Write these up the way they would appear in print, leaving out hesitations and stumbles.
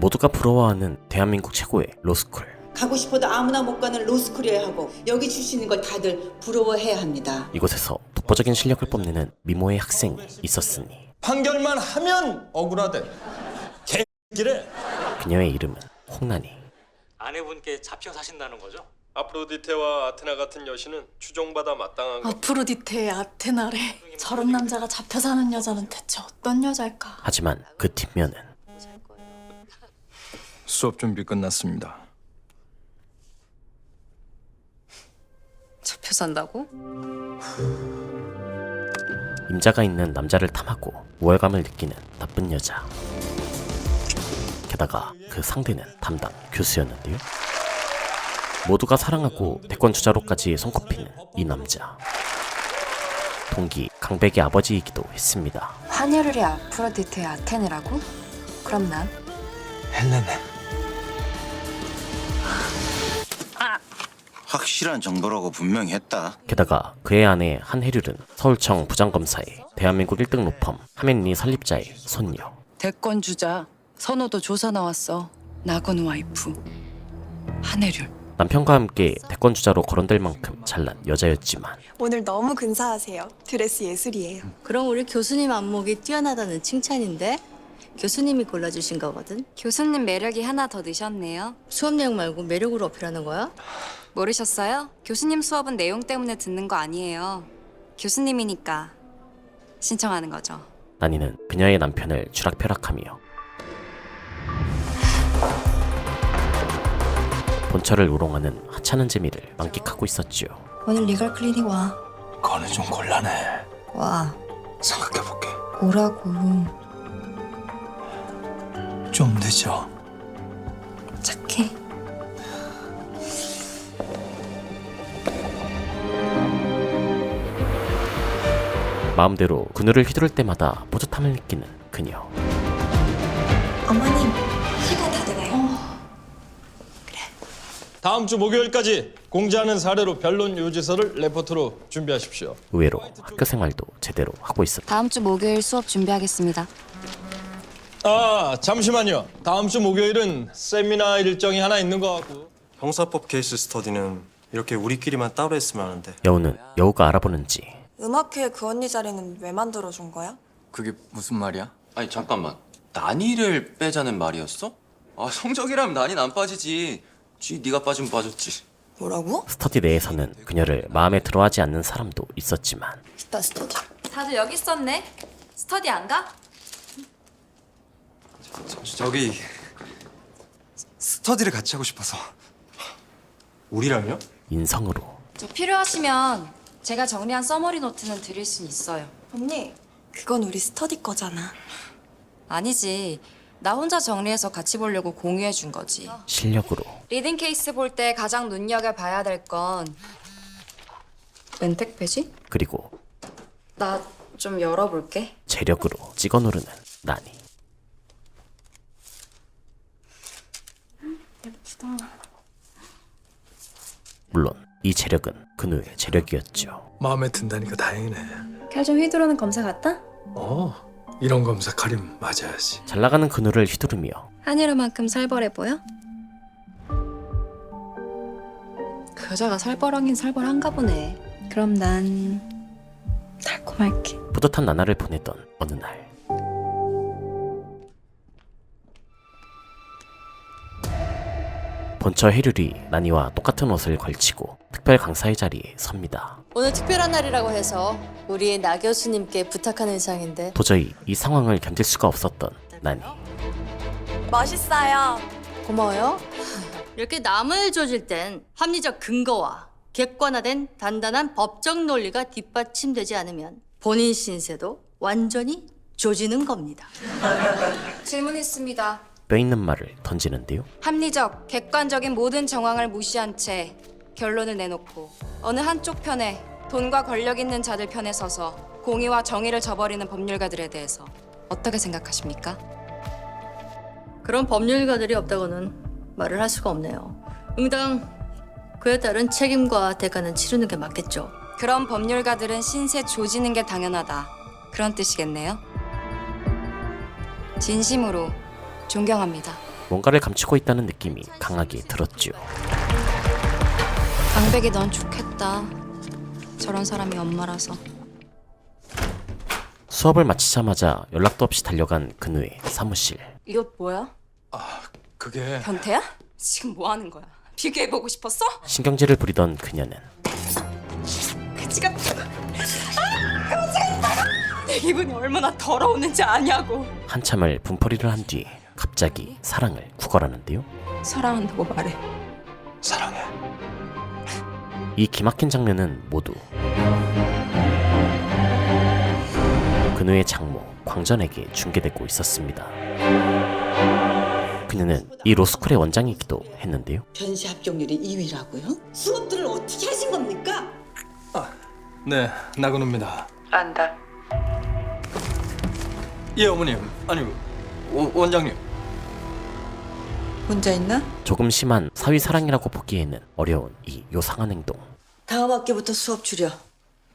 모두가 부러워하는 대한민국 최고의 로스쿨. 가고 싶어도 아무나 못 가는 로스쿨이어야 하고 여기 주시는 걸 다들 부러워해야 합니다. 이곳에서 독보적인 실력을 뽐내는 미모의 학생이 있었으니 판결만 하면 억울하대. 개끼래. 그녀의 이름은 홍란이. 아내분께 잡혀 사신다는 거죠? 아프로디테와 아테나 같은 여신은 추종받아 마땅한 것. 아프로디테의 아테나래. 저런 남자가 잡혀 사는 여자는 대체 어떤 여자일까? 하지만 그 뒷면은 수업 준비 끝났습니다. 잡혀 산다고? 임자가 있는 남자를 탐하고 우월감을 느끼는 나쁜 여자. 게다가 그 상대는 담당 교수였는데요. 모두가 사랑하고 대권 주자로까지 손꼽히는 이 남자. 동기 강백의 아버지이기도 했습니다. 환희르의 아프로디테의 아테네라고? 그럼 난 헬레네. 확실한 정보라고 분명히 했다. 게다가 그의 아내 한혜률은 서울청 부장검사의 대한민국 1등 로펌 하멘리 설립자의 손녀. 대권 주자 선호도 조사 나왔어. 나건 와이프 한혜률. 남편과 함께 대권 주자로 거론될 만큼 잘난 여자였지만 오늘 너무 근사하세요. 드레스 예술이에요. 그럼 우리 교수님 안목이 뛰어나다는 칭찬인데? 교수님이 골라주신 거거든? 교수님 매력이 하나 더 느셨네요. 수업 내용 말고 매력으로 어필하는 거야? 모르셨어요? 교수님 수업은 내용 때문에 듣는 거 아니에요. 교수님이니까 신청하는 거죠. 난이는 그녀의 남편을 쥐락펴락하며 본처를 우롱하는 하찮은 재미를 만끽하고 있었지요. 오늘 리걸 클리닉 와. 거는 좀 곤란해. 와. 생각해볼게. 오라고. 좀 늦어. 착해. 마음대로 그늘을 휘두를 때마다 뿌듯함을 느끼는 그녀. 어머님, 시간 다 되나요? 다음 주 목요일까지 공지하는 사례로 변론 요지서를 레포트로 준비하십시오. 의외로 학교 생활도 제대로 하고 있었다. 다음 주 목요일 수업 준비하겠습니다. 아, 잠시만요. 다음 주 목요일은 세미나 일정이 하나 있는 것 같고. 형사법 케이스 스터디는 이렇게 우리끼리만 따로 했으면 하는데. 여우는 여우가 알아보는지 음악회 그 언니 자리는 왜 만들어준 거야? 그게 무슨 말이야? 아니 잠깐만, 난이를 빼자는 말이었어? 아, 성적이라면 난이는 안 빠지지. 네가 빠지면 빠졌지. 뭐라고? 스터디 내에서는 그녀를 마음에 들어하지 않는 사람도 있었지만 이따 스터디. 다들 여기 있었네. 스터디 안 가? 저기 스터디를 같이 하고 싶어서. 우리랑요? 인성으로 저 필요하시면 제가 정리한 서머리 노트는 드릴 순 있어요. 언니, 그건 우리 스터디 거잖아. 아니지. 나 혼자 정리해서 같이 보려고 공유해 준 거지. 실력으로 리딩 케이스 볼 때 가장 눈여겨봐야 될 건 웬 택배지? 그리고 나 좀 열어볼게. 재력으로 찍어 누르는 난이. 물론 이 재력은 그누의 재력이었죠. 마음에 든다니까 다행이네. 칼 좀 휘두르는 검사 같다? 이런 검사 카림 맞아야지. 잘 나가는 그누를 휘두르며 한이로만큼 살벌해 보여? 그 여자가 살벌하긴 살벌한가 보네. 그럼 난 달콤할게. 뿌듯한 나날을 보내던 어느 날 본처 해률이 난이와 똑같은 옷을 걸치고 특별 강사의 자리에 섭니다. 오늘 특별한 날이라고 해서 우리 나 교수님께 부탁하는 의상인데 도저히 이 상황을 견딜 수가 없었던 난이. 멋있어요. 고마워요. 이렇게 남을 조질 땐 합리적 근거와 객관화된 단단한 법적 논리가 뒷받침되지 않으면 본인 신세도 완전히 조지는 겁니다. 질문 있습니다. 뼈 있는 말을 던지는데요. 합리적, 객관적인 모든 정황을 무시한 채 결론을 내놓고 어느 한쪽 편에 돈과 권력 있는 자들 편에 서서 공의와 정의를 저버리는 법률가들에 대해서 어떻게 생각하십니까? 그런 법률가들이 없다고는 말을 할 수가 없네요. 응당 그에 따른 책임과 대가는 치르는 게 맞겠죠. 그런 법률가들은 신세 조지는 게 당연하다. 그런 뜻이겠네요. 진심으로 존경합니다. 뭔가를 감추고 있다는 느낌이 강하게 들었죠. 강백이 넌 좋겠다. 저런 사람이 엄마라서. 수업을 마치자마자 연락도 없이 달려간 그누의 사무실. 이 옷 뭐야? 그게 변태야? 지금 뭐 하는 거야? 비교해보고 싶었어? 신경질을 부리던 그녀는 그치가 내 기분이 얼마나 더러웠는지 아냐고. 한참을 분풀이를 한 뒤 갑자기 사랑을 구걸하는데요. 사랑한다고 말해. 사랑해. 이 기막힌 장면은 모두 그누의 장모 광전에게 중계되고 있었습니다. 그녀는 이 로스쿨의 원장이기도 했는데요. 변시 합격률이 2위라고요? 수업들을 어떻게 하신 겁니까? 네, 나근우입니다. 안다. 예, 어머님. 아니, 원장님. 혼자 있나? 조금 심한 사위 사랑이라고 보기에는 어려운 이 요상한 행동. 다음 학기부터 수업 줄여.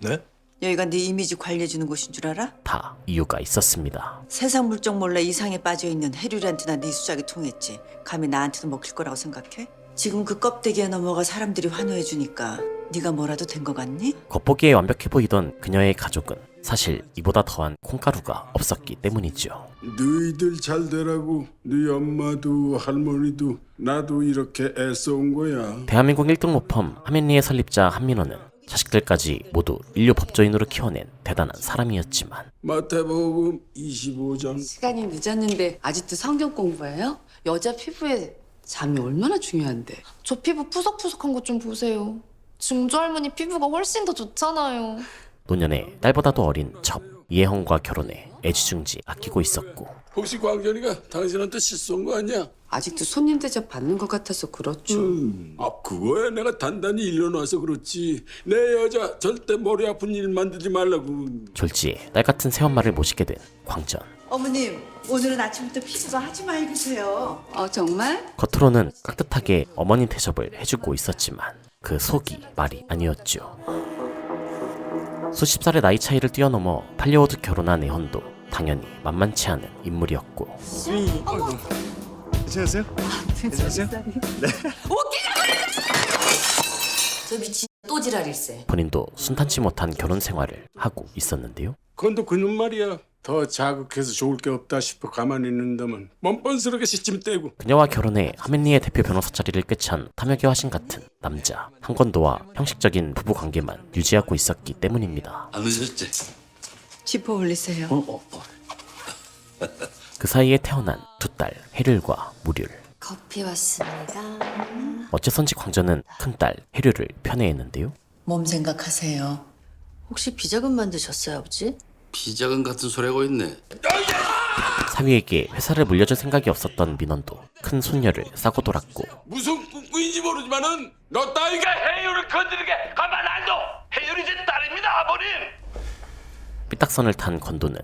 네? 여기가 네 이미지 관리해주는 곳인 줄 알아? 다 이유가 있었습니다. 세상 물정 몰래 이상에 빠져있는 해류리한테나 네 수작이 통했지. 감히 나한테도 먹힐 거라고 생각해? 지금 그 껍데기에 넘어가 사람들이 환호해주니까 네가 뭐라도 된 거 같니? 겉보기에 완벽해 보이던 그녀의 가족은 사실 이보다 더한 콩가루가 없었기 때문이죠. 너희들 잘 되라고 네 엄마도 할머니도 나도 이렇게 애써온 거야. 대한민국 1등 로펌 하멘리의 설립자 한민호는 자식들까지 모두 인류 법조인으로 키워낸 대단한 사람이었지만 마태복음 25장. 시간이 늦었는데 아직도 성경 공부해요? 여자 피부에 잠이 얼마나 중요한데. 저 피부 푸석푸석한 거 좀 보세요. 증조 할머니 피부가 훨씬 더 좋잖아요. 노년에 딸보다도 어린 첩 이혜헌과 결혼해 애지중지 아끼고 있었고 혹시 광전이가 당신한테 실수한 거 아니야? 아직도 손님 대접 받는 것 같아서 그렇죠. 그거야 내가 단단히 일러놔서 그렇지. 내 여자 절대 머리 아픈 일 만들지 말라고. 졸지에 딸 같은 새엄마를 모시게 된 광전. 어머님, 오늘은 아침부터 피부가 하지 말고세요. 정말? 겉으로는 깍듯하게 어머니 대접을 해주고 있었지만 그 속이 말이 아니었죠. 수십 살의 나이 차이를 뛰어넘어 8개월도 결혼한 애헌도 당연히 만만치 않은 인물이었고 괜찮으세요? 괜찮으세요? 저 미친 또 지랄일세. 본인도 순탄치 못한 결혼 생활을 하고 있었는데요. 그건 그놈 말이야. 더 자극해서 좋을 게 없다 싶어 가만히 있는다면 뻔뻔스럽게 시침 떼고. 그녀와 결혼해 하멘리의 대표 변호사 자리를 꿰찬 탐욕의 화신 같은 남자 한건도와 형식적인 부부 관계만 유지하고 있었기 때문입니다. 안 늦었지? 지퍼 올리세요. 그 사이에 태어난 두 딸 해릴과 무률. 커피 왔습니다. 어째선지 광전은 큰딸 해류를 편애했는데요. 몸 생각하세요. 혹시 비자금 만드셨어요, 아버지? 비자금 같은 소리 하고 있네. 사위에게 회사를 물려줄 생각이 없었던 민원도 큰 손녀를 싸고 돌았고 무슨 꿈꾸인지 모르지만은 너 따위가 해유를 건드리게 가만 안 둬. 해유리 제 딸입니다, 아버님. 삐딱선을 탄 건도는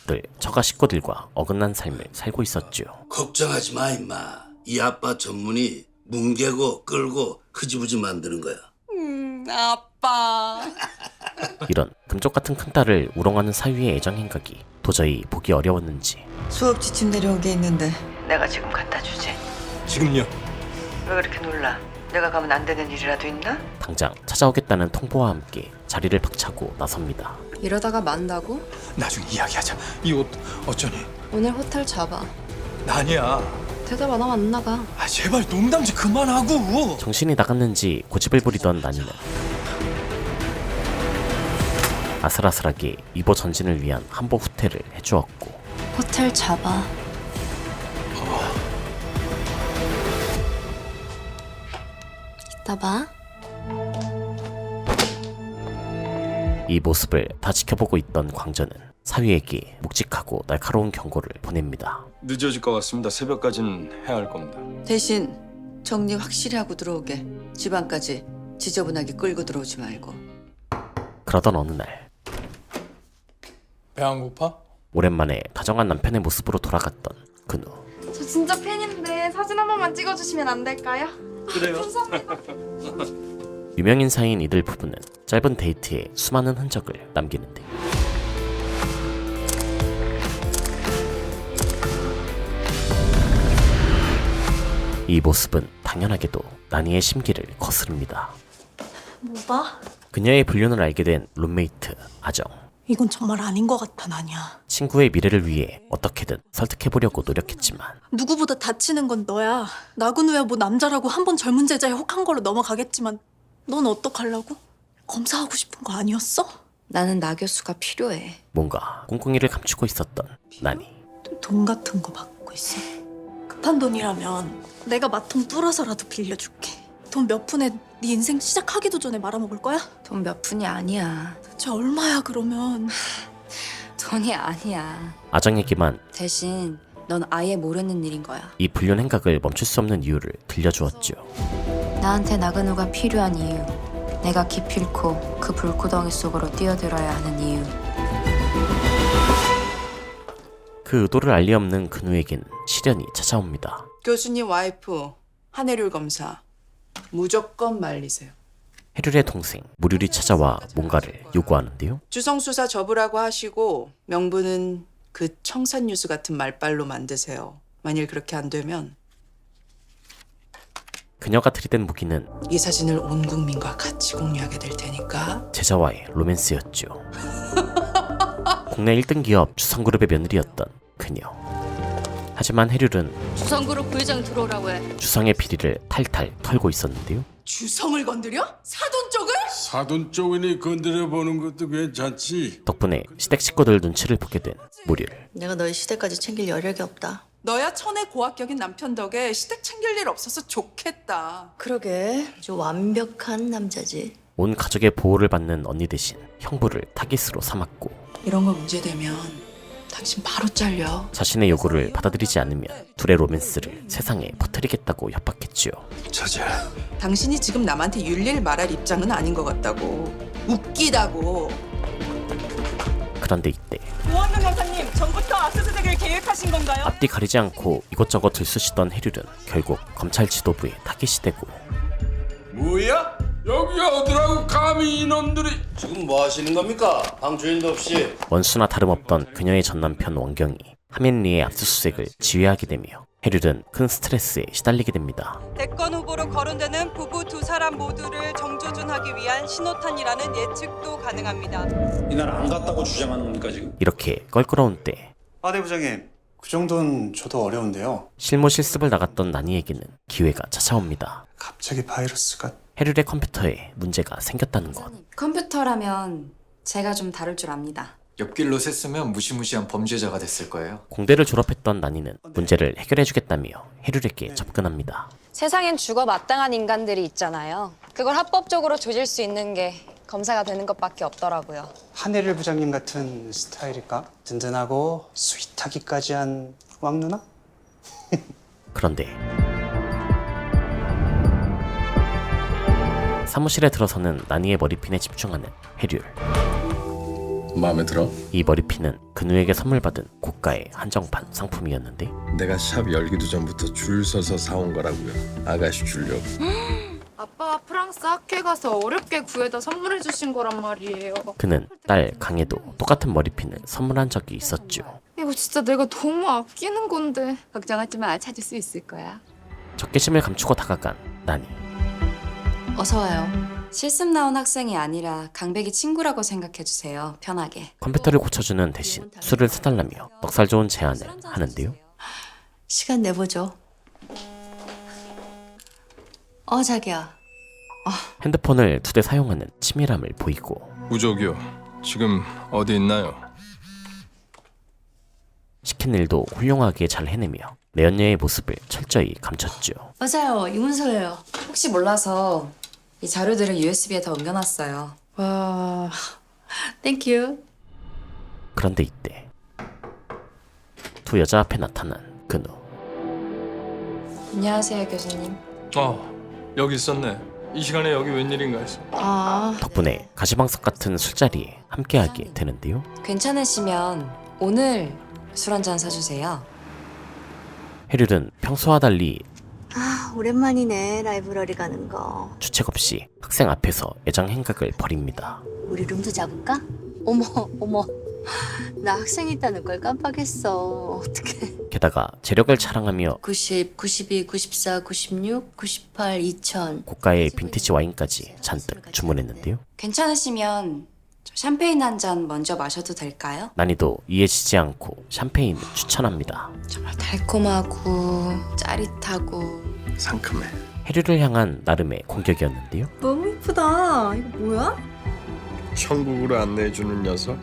늘 처가 식구들과 어긋난 삶을 살고 있었죠. 걱정하지 마 임마. 이 아빠 전문이 뭉개고 끌고 흐지부지 만드는 거야. 아빠. 이런 금쪽 같은 큰딸을 우롱하는 사위의 애정 행각이 도저히 보기 어려웠는지 수업 지침 내려온 게 있는데 내가 지금 갖다 주지. 지금요? 왜 그렇게 놀라? 내가 가면 안 되는 일이라도 있나? 당장 찾아오겠다는 통보와 함께 자리를 박차고 나섭니다. 이러다가 만다고? 나중에 이야기하자. 이 옷 어쩌니? 오늘 호텔 잡아. 아니야. 대답 안 하면 안 나가. 제발 농담 좀 그만하고. 정신이 나갔는지 고집을 부리던 나니는 아슬아슬하게 이보 전진을 위한 한복 후퇴를 해주었고 호텔 잡아. 이따 봐. 이 모습을 다 지켜보고 있던 광전은 사위에게 묵직하고 날카로운 경고를 보냅니다. 늦어질 것 같습니다. 새벽까지는 해야 할 겁니다. 대신 정리 확실히 하고 들어오게. 집안까지 지저분하게 끌고 들어오지 말고. 그러던 어느 날 배 안 고파? 오랜만에 다정한 남편의 모습으로 돌아갔던 그누. 저 진짜 팬인데 사진 한 번만 찍어주시면 안 될까요? 그래요. 유명인사인 이들 부부는 짧은 데이트에 수많은 흔적을 남기는데 이 모습은 당연하게도 나니의 심기를 거스릅니다. 뭐 봐? 그녀의 불륜을 알게 된 룸메이트 아정. 이건 정말 아닌 것 같아, 나니야. 친구의 미래를 위해 어떻게든 설득해보려고 노력했지만 누구보다 다치는 건 너야. 나군 후에 뭐 남자라고 한 번 젊은 제자에 혹한 걸로 넘어가겠지만 넌 어떡하려고? 검사하고 싶은 거 아니었어? 나는 나 교수가 필요해. 뭔가 꿍꿍이를 감추고 있었던 나니. 돈 같은 거 받고 있어. 급한 돈이라면 내가 마통 뚫어서라도 빌려줄게. 돈 몇 푼에 네 인생 시작하기도 전에 말아먹을 거야? 돈 몇 푼이 아니야. 대체 얼마야 그러면? 돈이 아니야. 아정에게만 대신 넌 아예 모르는 일인 거야. 이 불륜 행각을 멈출 수 없는 이유를 들려주었죠. 나한테 나그누가 필요한 이유. 내가 기필코 그 불구덩이 속으로 뛰어들어야 하는 이유. 그 의도를 알리 없는 근우에겐 시련이 찾아옵니다. 교수님 와이프 한혜률 검사 무조건 말리세요. 해륜의 동생 무률이 찾아와 뭔가를 요구하는데요. 주성수사 접으라고 하시고 명분은 그 청산유수 같은 말빨로 만드세요. 만일 그렇게 안 되면 그녀가 들이댄 무기는 이 사진을 온 국민과 같이 공유하게 될 테니까. 제자와의 로맨스였죠. 국내 1등 기업 주성그룹의 며느리였던 그녀. 하지만 해륜은 주성그룹 부회장 들어오라고 해. 주성의 비리를 탈탈 털고 있었는데요. 주성을 건드려? 사돈 쪽을? 사돈 쪽이니 건드려보는 것도 괜찮지. 덕분에 시댁 식구들 눈치를 보게 된 무률. 내가 너희 시대까지 챙길 여력이 없다. 너야 천혜 고학격인 남편 덕에 시댁 챙길 일 없어서 좋겠다. 그러게, 아주 완벽한 남자지. 온 가족의 보호를 받는 언니 대신 형부를 타깃으로 삼았고 이런 거 문제되면 당신 바로 잘려. 자신의 요구를 받아들이지 않으면 둘의 로맨스를 세상에 퍼뜨리겠다고 협박했지요. 저자. 당신이 지금 남한테 윤리를 말할 입장은 아닌 것 같다고. 웃기다고. 그런데 이때 오한명 검사님, 전부터 압수수색을 계획하신 건가요? 앞뒤 가리지 않고 이것저것 들쑤시던 해륜은 결국 검찰 지도부에 타깃이 되고 뭐야? 여기 어디라고 감히 이놈들이. 지금 뭐 하시는 겁니까? 방주인도 없이. 원수나 다름없던 그녀의 전남편 원경이 하민리의 압수수색을 지휘하게 되며 해륜은 큰 스트레스에 시달리게 됩니다. 대권 후보로 거론되는 부부 두 사람 모두를 정조준하기 위한 신호탄이라는 예측도 가능합니다. 이날 안 갔다고 주장하는 겁니까 지금? 이렇게 껄끄러운 때 네 부장님, 그 정도는 저도 어려운데요. 실무 실습을 나갔던 나니에게는 기회가 찾아옵니다. 갑자기 바이러스가. 해륜의 컴퓨터에 문제가 생겼다는 것. 컴퓨터라면 제가 좀 다룰 줄 압니다. 옆길로 샜으면 무시무시한 범죄자가 됐을 거예요. 공대를 졸업했던 나니는 문제를 해결해주겠다며 해륜에게 접근합니다. 세상엔 죽어 마땅한 인간들이 있잖아요. 그걸 합법적으로 조질 수 있는 게 검사가 되는 것밖에 없더라고요. 한혜릴 부장님 같은 스타일일까? 든든하고 스윗하기까지 한 왕 누나? 그런데 사무실에 들어서는 나니의 머리핀에 집중하는 해륜. 마음에 들어? 이 머리핀은 근우에게 선물 받은 고가의 한정판 상품이었는데 내가 샵 열기도 전부터 줄 서서 사온 거라고요. 아가씨 주려고. 아빠가 프랑스 학회 가서 어렵게 구해다 선물해 주신 거란 말이에요. 그는 딸 강에도 똑같은 머리핀을 선물한 적이 있었죠. 이거 진짜 내가 너무 아끼는 건데. 걱정하지 마. 찾을 수 있을 거야. 적개심을 감추고 다가간 나니. 어서 와요. 실습 나온 학생이 아니라 강백이 친구라고 생각해 주세요. 편하게. 컴퓨터를 고쳐주는 대신 술을 사달라며 넉살 좋은 제안을 하는데요. 시간 내보죠. 자기야. 핸드폰을 2대 사용하는 치밀함을 보이고 우족이요. 지금 어디 있나요? 시킨 일도 훌륭하게 잘 해내며 내연녀의 모습을 철저히 감췄죠. 맞아요. 이 문서예요. 혹시 몰라서 이 자료들을 USB에 다 옮겨놨어요. 와, 땡큐. 그런데 이때 두 여자 앞에 나타난 근우. 안녕하세요, 교수님. 여기 있었네. 이 시간에 여기 웬일인가 했어. 덕분에 가시방석 같은 술자리에 함께하게 되는데요. 괜찮으시면 오늘 술 한잔 사주세요. 해륜은 평소와 달리 오랜만이네, 라이브러리 가는 거. 주책 없이 학생 앞에서 애정 행각을 벌입니다. 우리 룸도 잡을까? 어머. 나 학생 있다는 걸 깜빡했어. 어떡해. 게다가 재력을 자랑하며 90, 92, 94, 96, 98, 2000. 고가의 빈티지 와인까지 잔뜩 주문했는데요. 괜찮으시면 저 샴페인 한 잔 먼저 마셔도 될까요? 난이도 이해지지 않고 샴페인을 추천합니다. 정말 달콤하고 짜릿하고 상큼해. 해류를 향한 나름의 공격이었는데요. 너무 이쁘다. 이거 뭐야? 천국으로 안내해주는 녀석?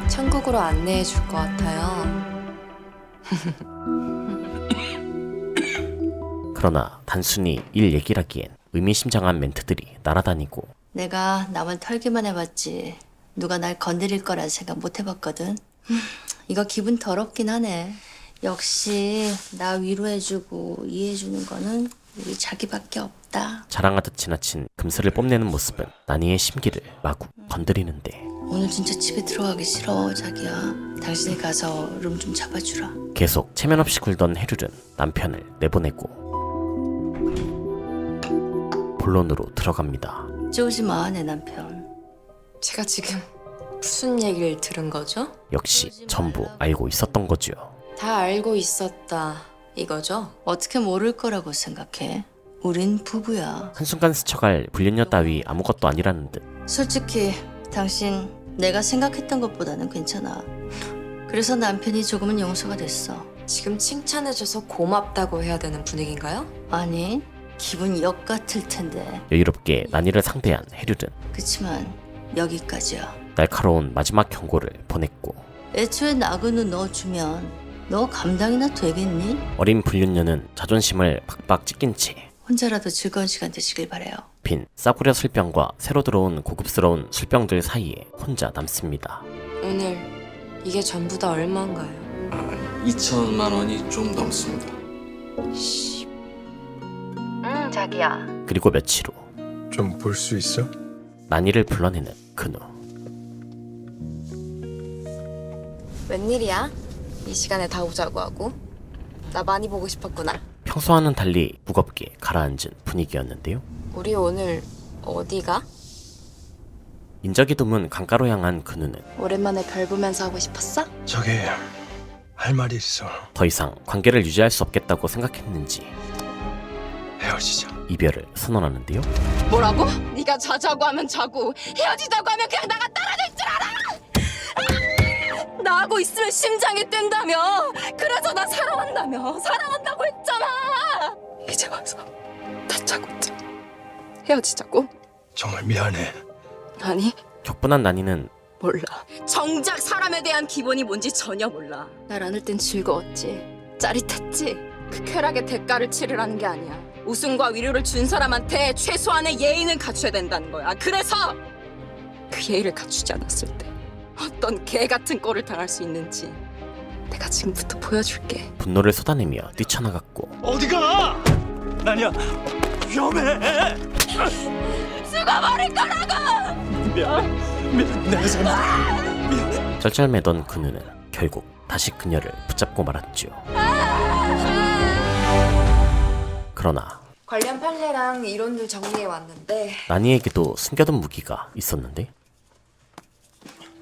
천국으로 안내해 줄 것 같아요. 그러나 단순히 일 얘기라기엔 의미심장한 멘트들이 날아다니고 내가 남을 털기만 해봤지 누가 날 건드릴 거란 생각 못 해봤거든. 이거 기분 더럽긴 하네. 역시 나 위로해주고 이해해주는 거는 우리 자기밖에 없다. 자랑하듯 지나친 금슬을 뽐내는 모습은 나니의 심기를 마구 건드리는데 오늘 진짜 집에 들어가기 싫어, 자기야. 당신이 가서 룸 좀 잡아주라. 계속 체면 없이 굴던 해류는 남편을 내보내고 본론으로 들어갑니다. 쪼지 마, 내 남편. 제가 지금 무슨 얘기를 들은 거죠? 역시 전부 알고 있었던 거죠. 다 알고 있었다 이거죠? 어떻게 모를 거라고 생각해? 우린 부부야. 한순간 스쳐갈 불륜녀 따위 아무것도 아니라는 듯 솔직히 당신 내가 생각했던 것보다는 괜찮아. 그래서 남편이 조금은 용서가 됐어. 지금 칭찬해줘서 고맙다고 해야 되는 분위기인가요? 아니, 기분 역 같을 텐데. 여유롭게 나니를 상대한 해류는 그치만 여기까지야. 날카로운 마지막 경고를 보냈고 애초에 나그네 넣어주면 너 감당이나 되겠니? 어린 불륜녀는 자존심을 박박 찢긴 채 혼자라도 즐거운 시간 되시길 바래요. 빈 싸구려 술병과 새로 들어온 고급스러운 술병들 사이에 혼자 남습니다. 오늘 이게 전부 다 얼마인가요? 2천만 원이 좀 넘습니다. 자기야. 그리고 며칠 후 좀 볼 수 있어? 나니를 불러내는 근우. 웬일이야? 이 시간에 다 오자고 하고? 나 많이 보고 싶었구나. 평소와는 달리 무겁게 가라앉은 분위기였는데요. 우리 오늘 어디가? 인적이 드문 강가로 향한 근우는 오랜만에 별 보면서 하고 싶었어? 저기 할 말이 있어. 더 이상 관계를 유지할 수 없겠다고 생각했는지 헤어지자. 이별을 선언하는데요. 뭐라고? 네가 자자고 하면 자고 헤어지자고 하면 그냥 나가 따라댈 줄 알아! 아! 나하고 있으면 심장이 뛴다며. 그래서 나 사랑한다며. 사랑한다고 했잖아. 이제 와서 다짜고짜 헤어지자고? 정말 미안해. 아니 격분한 나니는 몰라. 정작 사람에 대한 기본이 뭔지 전혀 몰라. 날 안을 땐 즐거웠지. 짜릿했지. 그 쾌락의 대가를 치르라는 게 아니야. 웃음과 위로를 준 사람한테 최소한의 예의는 갖춰야 된다는 거야. 그래서 그 예의를 갖추지 않았을 때 어떤 개 같은 꼴을 당할 수 있는지 내가 지금부터 보여줄게. 분노를 쏟아내며 뛰쳐나갔고 어디가? 나니야. 위험해. 죽어버릴 거라고! 미안. 내가 잘못. 쩔쩔매던 근우는 결국 다시 그녀를 붙잡고 말았죠. 그러나 관련 판례랑 이론들 정리해 왔는데 나니에게도 숨겨둔 무기가 있었는데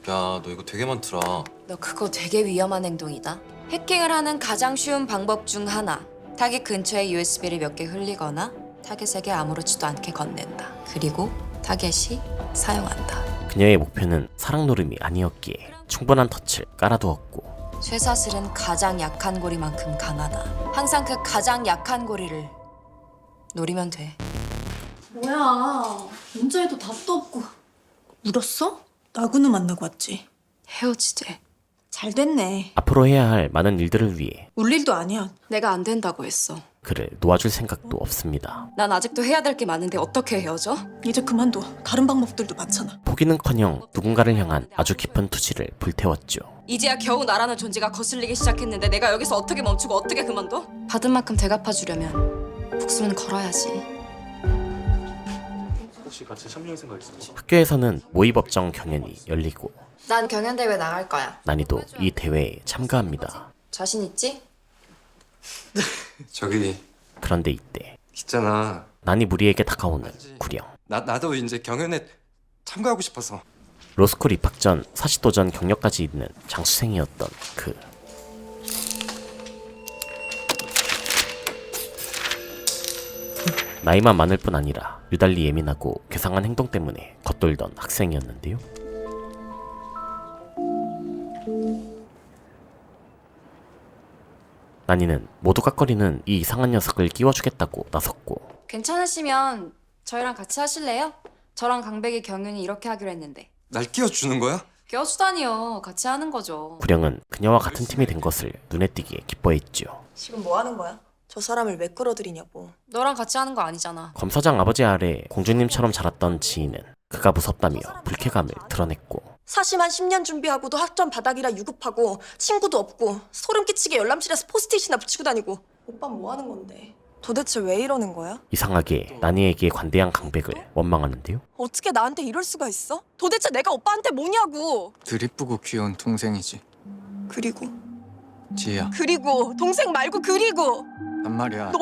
야, 너 이거 되게 많더라. 너 그거 되게 위험한 행동이다. 해킹을 하는 가장 쉬운 방법 중 하나. 타겟 근처에 USB를 몇 개 흘리거나 타겟에게 아무렇지도 않게 건넨다. 그리고 타겟이 사용한다. 그녀의 목표는 사랑 노름이 아니었기에 충분한 덫을 깔아두었고 쇠사슬은 가장 약한 고리만큼 강하다. 항상 그 가장 약한 고리를 노리면 돼. 뭐야? 문자에도 답도 없고. 울었어? 나그네 만나고 왔지. 헤어지재. 잘 됐네. 앞으로 해야 할 많은 일들을 위해 울 일도 아니야. 내가 안 된다고 했어. 그를 놓아줄 생각도 없습니다. 난 아직도 해야 될 게 많은데 어떻게 헤어져? 이제 그만둬. 다른 방법들도 많잖아. 포기는커녕 누군가를 향한 아주 깊은 투지를 불태웠죠. 이제야 겨우 나라는 존재가 거슬리기 시작했는데 내가 여기서 어떻게 멈추고 어떻게 그만둬? 받은 만큼 되갚아주려면 복수는 걸어야지. 혹시 같이 참여할 생각 있어? 학교에서는 모의법정 경연이 열리고 난 경연대회 나갈 거야. 난이도 이 대회에 참가합니다. 자신 있지? 저기 그런데 이때 있잖아. 난이 무리에게 다가오는 구령. 나도 이제 경연에 참가하고 싶어서. 로스쿨 입학 전 사시도전 경력까지 있는 장수생이었던 그. 나이만 많을 뿐 아니라 유달리 예민하고 괴상한 행동 때문에 겉돌던 학생이었는데요. 난이는 모두 깍거리는 이 이상한 녀석을 끼워주겠다고 나섰고, 괜찮으시면 저희랑 같이 하실래요? 저랑 강백이 경윤이 이렇게 하기로 했는데. 날 끼워주는 거야? 껴주다니요. 같이 하는 거죠. 구령은 그녀와 같은 팀이 된 것을 눈에 띄게 기뻐했죠. 지금 뭐 하는 거야? 저 사람을 왜 끌어들이냐고. 너랑 같이 하는 거 아니잖아. 검사장 아버지 아래 공주님처럼 자랐던 지인은 그가 무섭다며 불쾌감을 드러냈고, 사심한 10년 준비하고도 학점 바닥이라 유급하고 친구도 없고 소름 끼치게 열람실에서 포스트잇이나 붙이고 다니고. 오빠 뭐 하는 건데? 도대체 왜 이러는 거야? 이상하게 난이에게 관대한 강백을 원망하는데요. 어떻게 나한테 이럴 수가 있어? 도대체 내가 오빠한테 뭐냐고. 들 이쁘고 귀여운 동생이지. 그리고 지희야, 동생 말고 그리고 난 말이야.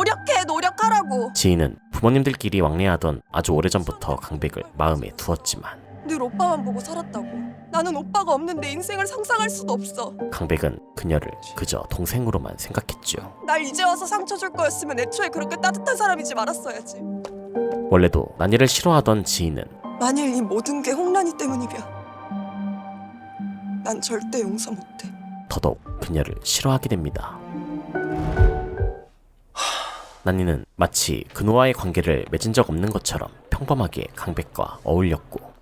노력하라고. 지인은 부모님들끼리 왕래하던 아주 오래전부터 강백을 마음에 두었지만 늘 오빠만 보고 살았다고. 나는 오빠가 없는 내 인생을 상상할 수도 없어. 강백은 그녀를 그저 동생으로만 생각했죠. 날 이제 와서 상처 줄 거였으면 애초에 그렇게 따뜻한 사람이지 말았어야지. 원래도 난이를 싫어하던 지인은 만일 이 모든 게 홍란이 때문이면 난 절대 용서 못해. 더더욱 그녀를 싫어하게 됩니다. 난이는 마치 그노와의 관계를 맺은 적 없는 것처럼 평범하게 강백과 어울렸고,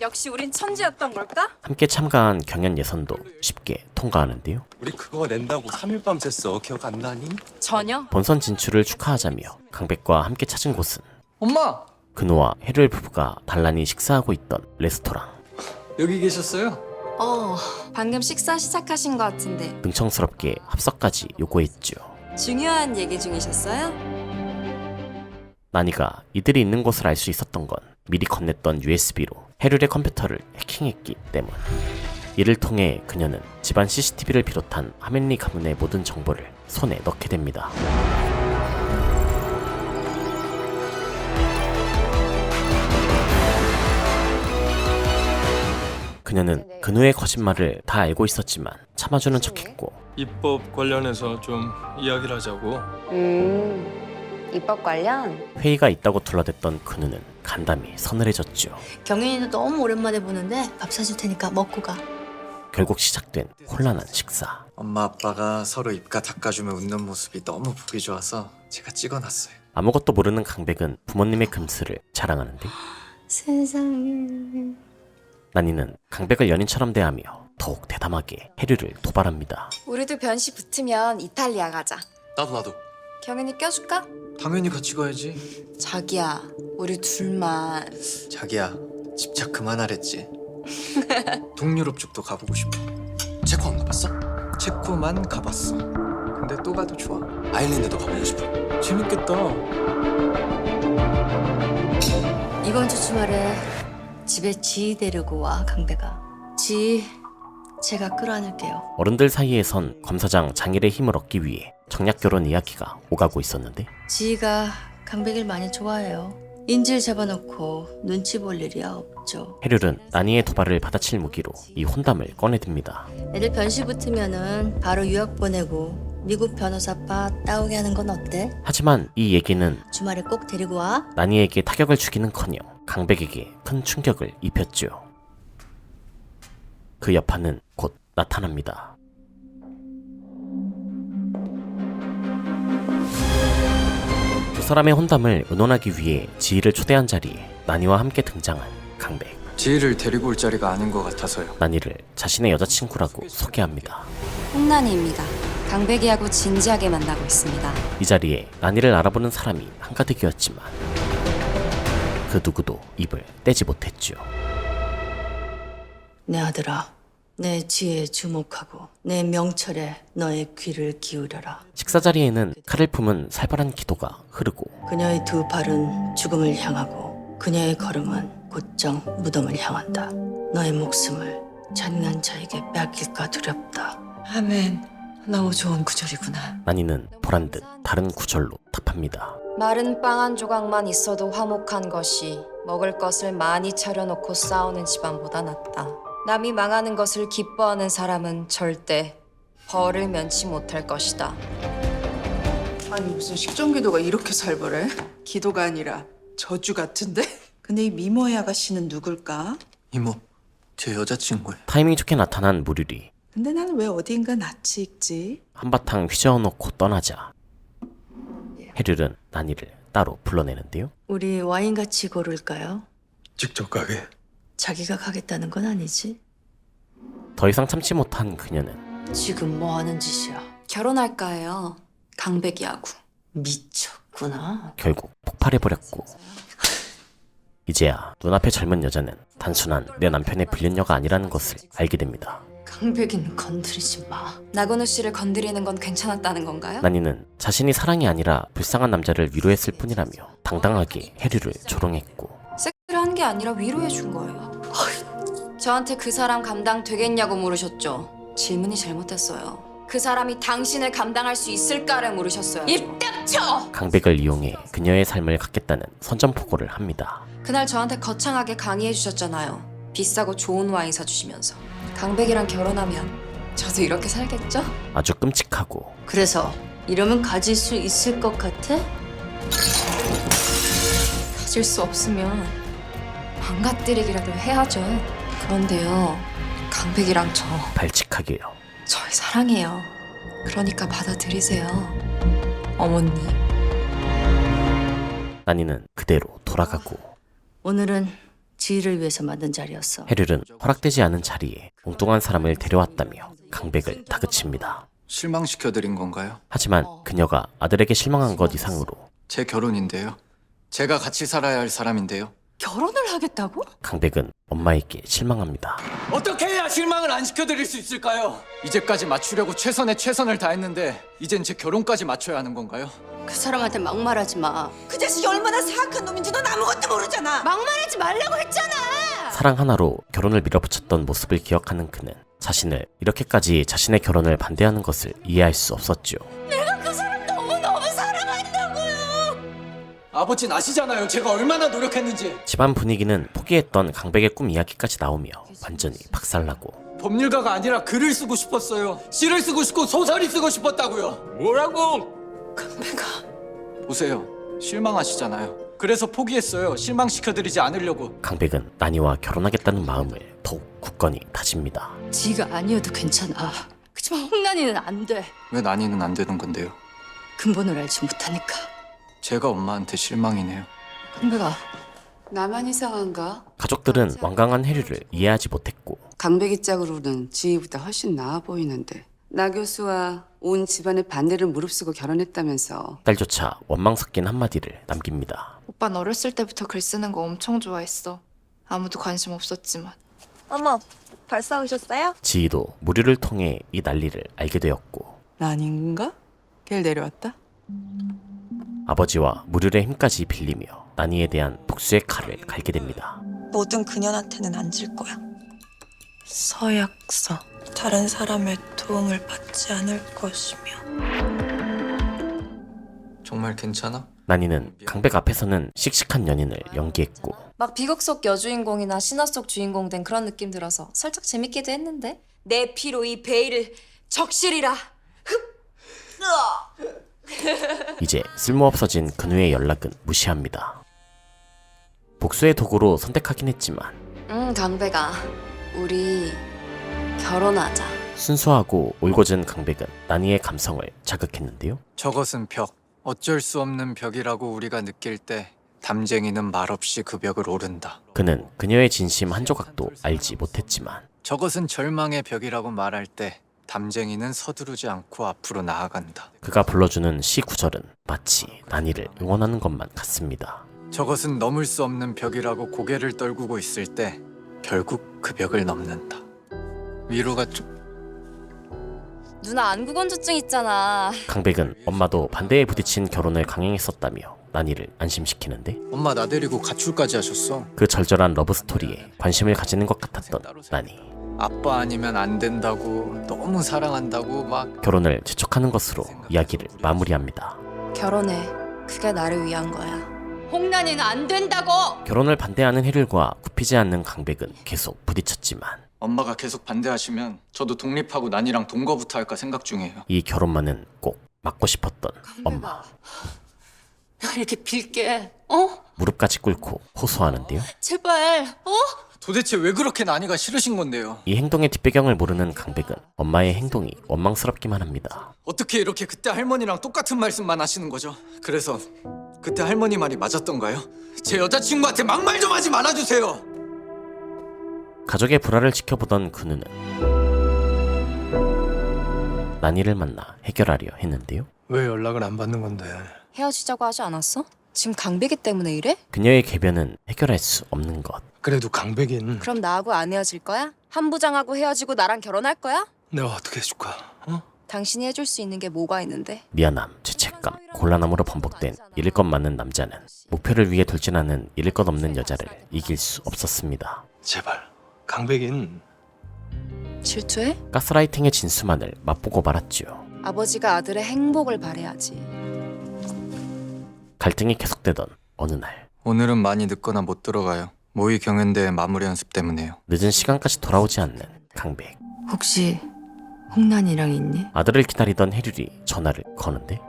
역시 우린 천지였던 걸까? 함께 참가한 경연 예선도 쉽게 통과하는데요. 우리 그거 낸다고 3일 밤 샜어. 기억 안 나니? 전혀? 본선 진출을 축하하자며 강백과 함께 찾은 곳은 엄마! 그노와 해룰 부부가 단란히 식사하고 있던 레스토랑. 여기 계셨어요? 방금 식사 시작하신 것 같은데. 능청스럽게 합석까지 요구했죠. 중요한 얘기 중이셨어요? 난이가 이들이 있는 곳을 알 수 있었던 건 미리 건넸던 USB로 해룰의 컴퓨터를 해킹했기 때문. 이를 통해 그녀는 집안 CCTV를 비롯한 하멜리 가문의 모든 정보를 손에 넣게 됩니다. 그녀는 그누의 거짓말을 다 알고 있었지만 참아주는 척했고, 입법 관련해서 좀 이야기를 하자고. 입법 관련? 회의가 있다고 둘러댔던 그누는 간담이 서늘해졌죠. 경윤이도 너무 오랜만에 보는데 밥 사줄 테니까 먹고 가. 결국 시작된 혼란한 식사. 엄마 아빠가 서로 입가 닦아주며 웃는 모습이 너무 보기 좋아서 제가 찍어놨어요. 아무것도 모르는 강백은 부모님의 금슬을 자랑하는데, 세상에. 난이는 강백을 연인처럼 대하며 더욱 대담하게 해류를 도발합니다. 우리도 변시 붙으면 이탈리아 가자. 나도. 경윤이 껴줄까? 당연히 같이 가야지. 자기야, 우리 둘만. 자기야, 집착 그만하랬지. 동유럽 쪽도 가보고 싶어. 체코 안 가봤어? 체코만 가봤어. 근데 또 가도 좋아. 아일랜드도 가보고 싶어. 재밌겠다. 이번 주 주말에 집에 지희 데리고 와, 강백아. 지희, 제가 끌어안을게요. 어른들 사이에선 검사장 장일의 힘을 얻기 위해 정략결혼 이야기가 오가고 있었는데, 지희가 강백을 많이 좋아해요. 인질 잡아놓고 눈치 볼 일이야 없죠. 해룰은 난이의 도발을 받아칠 무기로 이 혼담을 꺼내듭니다. 애들 변시 붙으면은 바로 유학 보내고 미국 변호사파 따오게 하는 건 어때? 하지만 이 얘기는 주말에 꼭 데리고 와. 난이에게 타격을 주기는커녕 강백에게 큰 충격을 입혔죠. 그 여파는 곧 나타납니다. 두 사람의 혼담을 의논하기 위해 지희를 초대한 자리에 난이와 함께 등장한 강백. 지희를 데리고 올 자리가 아닌 것 같아서요. 난이를 자신의 여자친구라고 소개합니다. 홍란이입니다. 강백이하고 진지하게 만나고 있습니다. 이 자리에 난이를 알아보는 사람이 한가득이었지만 그 누구도 입을 떼지 못했죠. 내 아들아, 내 지혜에 주목하고 내 명철에 너의 귀를 기울여라. 식사 자리에는 칼을 품은 살벌한 기도가 흐르고, 그녀의 두 발은 죽음을 향하고 그녀의 걸음은 곧장 무덤을 향한다. 너의 목숨을 잔인한 자에게 빼앗길까 두렵다. 아멘. 너무 좋은 구절이구나. 난이는 보란듯 다른 구절로 답합니다. 마른 빵 한 조각만 있어도 화목한 것이 먹을 것을 많이 차려놓고 싸우는 집안보다 낫다. 남이 망하는 것을 기뻐하는 사람은 절대 벌을 면치 못할 것이다. 아니 무슨 식전기도가 이렇게 살벌해? 기도가 아니라 저주 같은데? 근데 이 미모의 아가씨는 누굴까? 이모, 제 여자친구예요. 타이밍 좋게 나타난 무류리. 근데 나는 왜 어디인가 낯이 익지? 한바탕 휘저어놓고 떠나자 해륜은 난이를 따로 불러내는데요. 우리 와인 같이 고를까요? 직접 가게. 자기가 가겠다는 건 아니지? 더 이상 참지 못한 그녀는 지금 뭐 하는 짓이야? 결혼할까 해요. 강백이하고. 미쳤구나. 결국 폭발해버렸고 이제야 눈앞의 젊은 여자는 단순한 내 남편의 불륜녀가 아니라는 것을 알게 됩니다. 강백이는 건드리지 마. 나건우 씨를 건드리는 건 괜찮았다는 건가요? 난이는 자신이 사랑이 아니라 불쌍한 남자를 위로했을 뿐이라며 당당하게 해류를 조롱했고 섹스를 한 게 아니라 위로해 준 거예요. 저한테 그 사람 감당 되겠냐고 물으셨죠. 질문이 잘못됐어요. 그 사람이 당신을 감당할 수 있을까를 물으셨어요. 입 닥쳐! 강백을 이용해 그녀의 삶을 갖겠다는 선전포고를 합니다. 그날 저한테 거창하게 강의해 주셨잖아요. 비싸고 좋은 와인 사주시면서. 강백이랑 결혼하면 저도 이렇게 살겠죠? 아주 끔찍하고 그래서 이러면 가질 수 있을 것 같아? 가질 수 없으면 망가뜨리기라도 해야죠. 그런데요, 강백이랑 저 발칙하게요. 절 사랑해요. 그러니까 받아들이세요, 어머니. 난이는 그대로 돌아가고 오늘은 지희를 위해서 만든 자리였어. 해륜은 허락되지 않은 자리에 엉뚱한 사람을 데려왔다며 강백을 다그칩니다. 실망시켜드린 건가요? 하지만 그녀가 아들에게 실망한 것 이상으로 제 결혼인데요. 제가 같이 살아야 할 사람인데요. 결혼을 하겠다고? 강백은 엄마에게 실망합니다. 어떻게 해야 실망을 안 시켜드릴 수 있을까요? 이제까지 맞추려고 최선의 최선을 다했는데 이젠 제 결혼까지 맞춰야 하는 건가요? 그 사람한테 막말하지 마. 그 자식이 얼마나 사악한 놈인지 넌 아무것도 모르잖아. 막말하지 말라고 했잖아. 사랑 하나로 결혼을 밀어붙였던 모습을 기억하는 그는 자신을 이렇게까지 자신의 결혼을 반대하는 것을 이해할 수 없었죠. 내가 그 사람 너무너무 사랑한다고요. 아버지는 아시잖아요. 제가 얼마나 노력했는지. 집안 분위기는 포기했던 강백의 꿈 이야기까지 나오며 완전히 박살나고 법률가가 아니라 글을 쓰고 싶었어요. 시를 쓰고 싶고 소설이 쓰고 싶었다고요. 뭐라고? 보세요. 실망하시잖아요. 그래서 포기했어요. 실망시켜드리지 않으려고. 강백은 난이와 결혼하겠다는 마음을 더욱 굳건히 다집니다. 지가 아니어도 괜찮아. 그치만 홍난이는 안 돼. 왜 난이는 안 되는 건데요? 근본을 알지 못하니까. 제가 엄마한테 실망이네요. 강백아. 나만 이상한가? 가족들은 완강한 해류를 이해하지 못했고 강백이 짝으로는 지희보다 훨씬 나아 보이는데 나 교수와 온 집안의 반대를 무릅쓰고 결혼했다면서. 딸조차 원망 섞인 한마디를 남깁니다. 오빠는 어렸을 때부터 글 쓰는 거 엄청 좋아했어. 아무도 관심 없었지만. 어머, 벌써 오셨어요? 지희도 무류를 통해 이 난리를 알게 되었고 난인가? 걔를 내려왔다? 아버지와 무류의 힘까지 빌리며 난이에 대한 복수의 칼을 갈게 됩니다. 뭐든 그년한테는 안 질 거야. 서약서. 다른 사람의 도움을 받지 않을 것이며. 정말 괜찮아? 난이는 강백 앞에서는 씩씩한 연인을 연기했고 막 비극 속 여주인공이나 신화 속 주인공 된 그런 느낌 들어서 살짝 재밌기도 했는데. 내 피로 이 베일을 적시리라. 이제 쓸모없어진 그녀의 연락은 무시합니다. 복수의 도구로 선택하긴 했지만 강백아, 우리 결혼하자. 순수하고 올곧은 강백은 난이의 감성을 자극했는데요. 저것은 벽. 어쩔 수 없는 벽이라고 우리가 느낄 때 담쟁이는 말없이 그 벽을 오른다. 그는 그녀의 진심 한 조각도 알지 못했지만 저것은 절망의 벽이라고 말할 때 담쟁이는 서두르지 않고 앞으로 나아간다. 그가 불러주는 시 구절은 마치 난이를 응원하는 것만 같습니다. 저것은 넘을 수 없는 벽이라고 고개를 떨구고 있을 때 결국 그 벽을 넘는다. 위로가 좀... 누나 안구건조증 있잖아. 강백은 엄마도 반대에 부딪힌 결혼을 강행했었다며 난이를 안심시키는데 엄마 나 데리고 가출까지 하셨어. 그 절절한 러브스토리에 관심을 가지는 것 같았던 난이 아빠 아니면 안 된다고 너무 사랑한다고 막 결혼을 재촉하는 것으로 이야기를 마무리합니다. 결혼해. 그게 나를 위한 거야. 홍란이는 안 된다고! 결혼을 반대하는 해륜과 굽히지 않는 강백은 계속 부딪혔지만 엄마가 계속 반대하시면 저도 독립하고 난이랑 동거부터 할까 생각 중이에요. 이 결혼만은 꼭 막고 싶었던 엄마. 나 이렇게 빌게, 무릎까지 꿇고 호소하는데요. 제발, 도대체 왜 그렇게 난이가 싫으신 건데요? 이 행동의 뒷배경을 모르는 강백은 엄마의 행동이 원망스럽기만 합니다. 어떻게 이렇게 그때 할머니랑 똑같은 말씀만 하시는 거죠? 그래서 그때 할머니 말이 맞았던가요? 제 여자친구한테 막말 좀 하지 말아주세요. 가족의 불화를 지켜보던 그 누는 난이를 만나 해결하려 했는데요. 왜 연락을 안 받는 건데? 헤어지자고 하지 않았어? 지금 강백이 때문에 이래? 그녀의 궤변은 해결할 수 없는 것. 그래도 강백인 그럼 나하고 안 헤어질 거야? 한 부장하고 헤어지고 나랑 결혼할 거야? 내가 어떻게 해줄까? 당신이 해줄 수 있는 게 뭐가 있는데? 미안함, 죄책감, 곤란함으로 번복된 잃을 것 많은 남자는 목표를 위해 돌진하는 잃을 것 없는 여자를 이길 수 없었습니다. 제발 강백인 질투해? 가스라이팅의 진수만을 맛보고 말았죠. 아버지가 아들의 행복을 바래야지. 갈등이 계속되던 어느 날 오늘은 많이 늦거나 못 들어가요. 모의 경연대회 마무리 연습 때문에요. 늦은 시간까지 돌아오지 않는 강백. 혹시 홍란이랑 있니? 아들을 기다리던 해륜이 전화를 거는데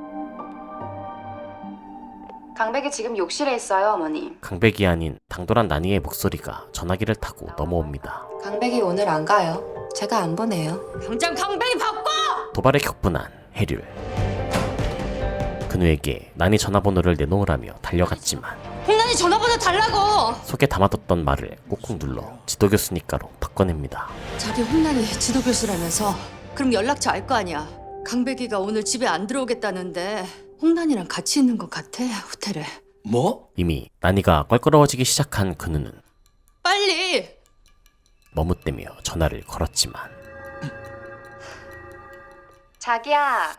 강백이 지금 욕실에 있어요, 어머니. 강백이 아닌 당돌한 나니의 목소리가 전화기를 타고 넘어옵니다. 강백이 오늘 안 가요. 제가 안 보내요. 당장 강백이 바꿔! 도발에 격분한 해륜. 그누에게 나니 전화번호를 내놓으라며 달려갔지만 홍란이 전화번호 달라고! 속에 담아뒀던 말을 꾹꾹 눌러 지도교수니까로 바꿔냅니다. 자기 홍란이 지도교수라면서 그럼 연락처 알 거 아니야. 강백이가 오늘 집에 안 들어오겠다는데 홍란이랑 같이 있는 것 같아, 호텔에. 뭐? 이미 나니가 껄끄러워지기 시작한 그누는 빨리! 머뭇대며 전화를 걸었지만 자기야.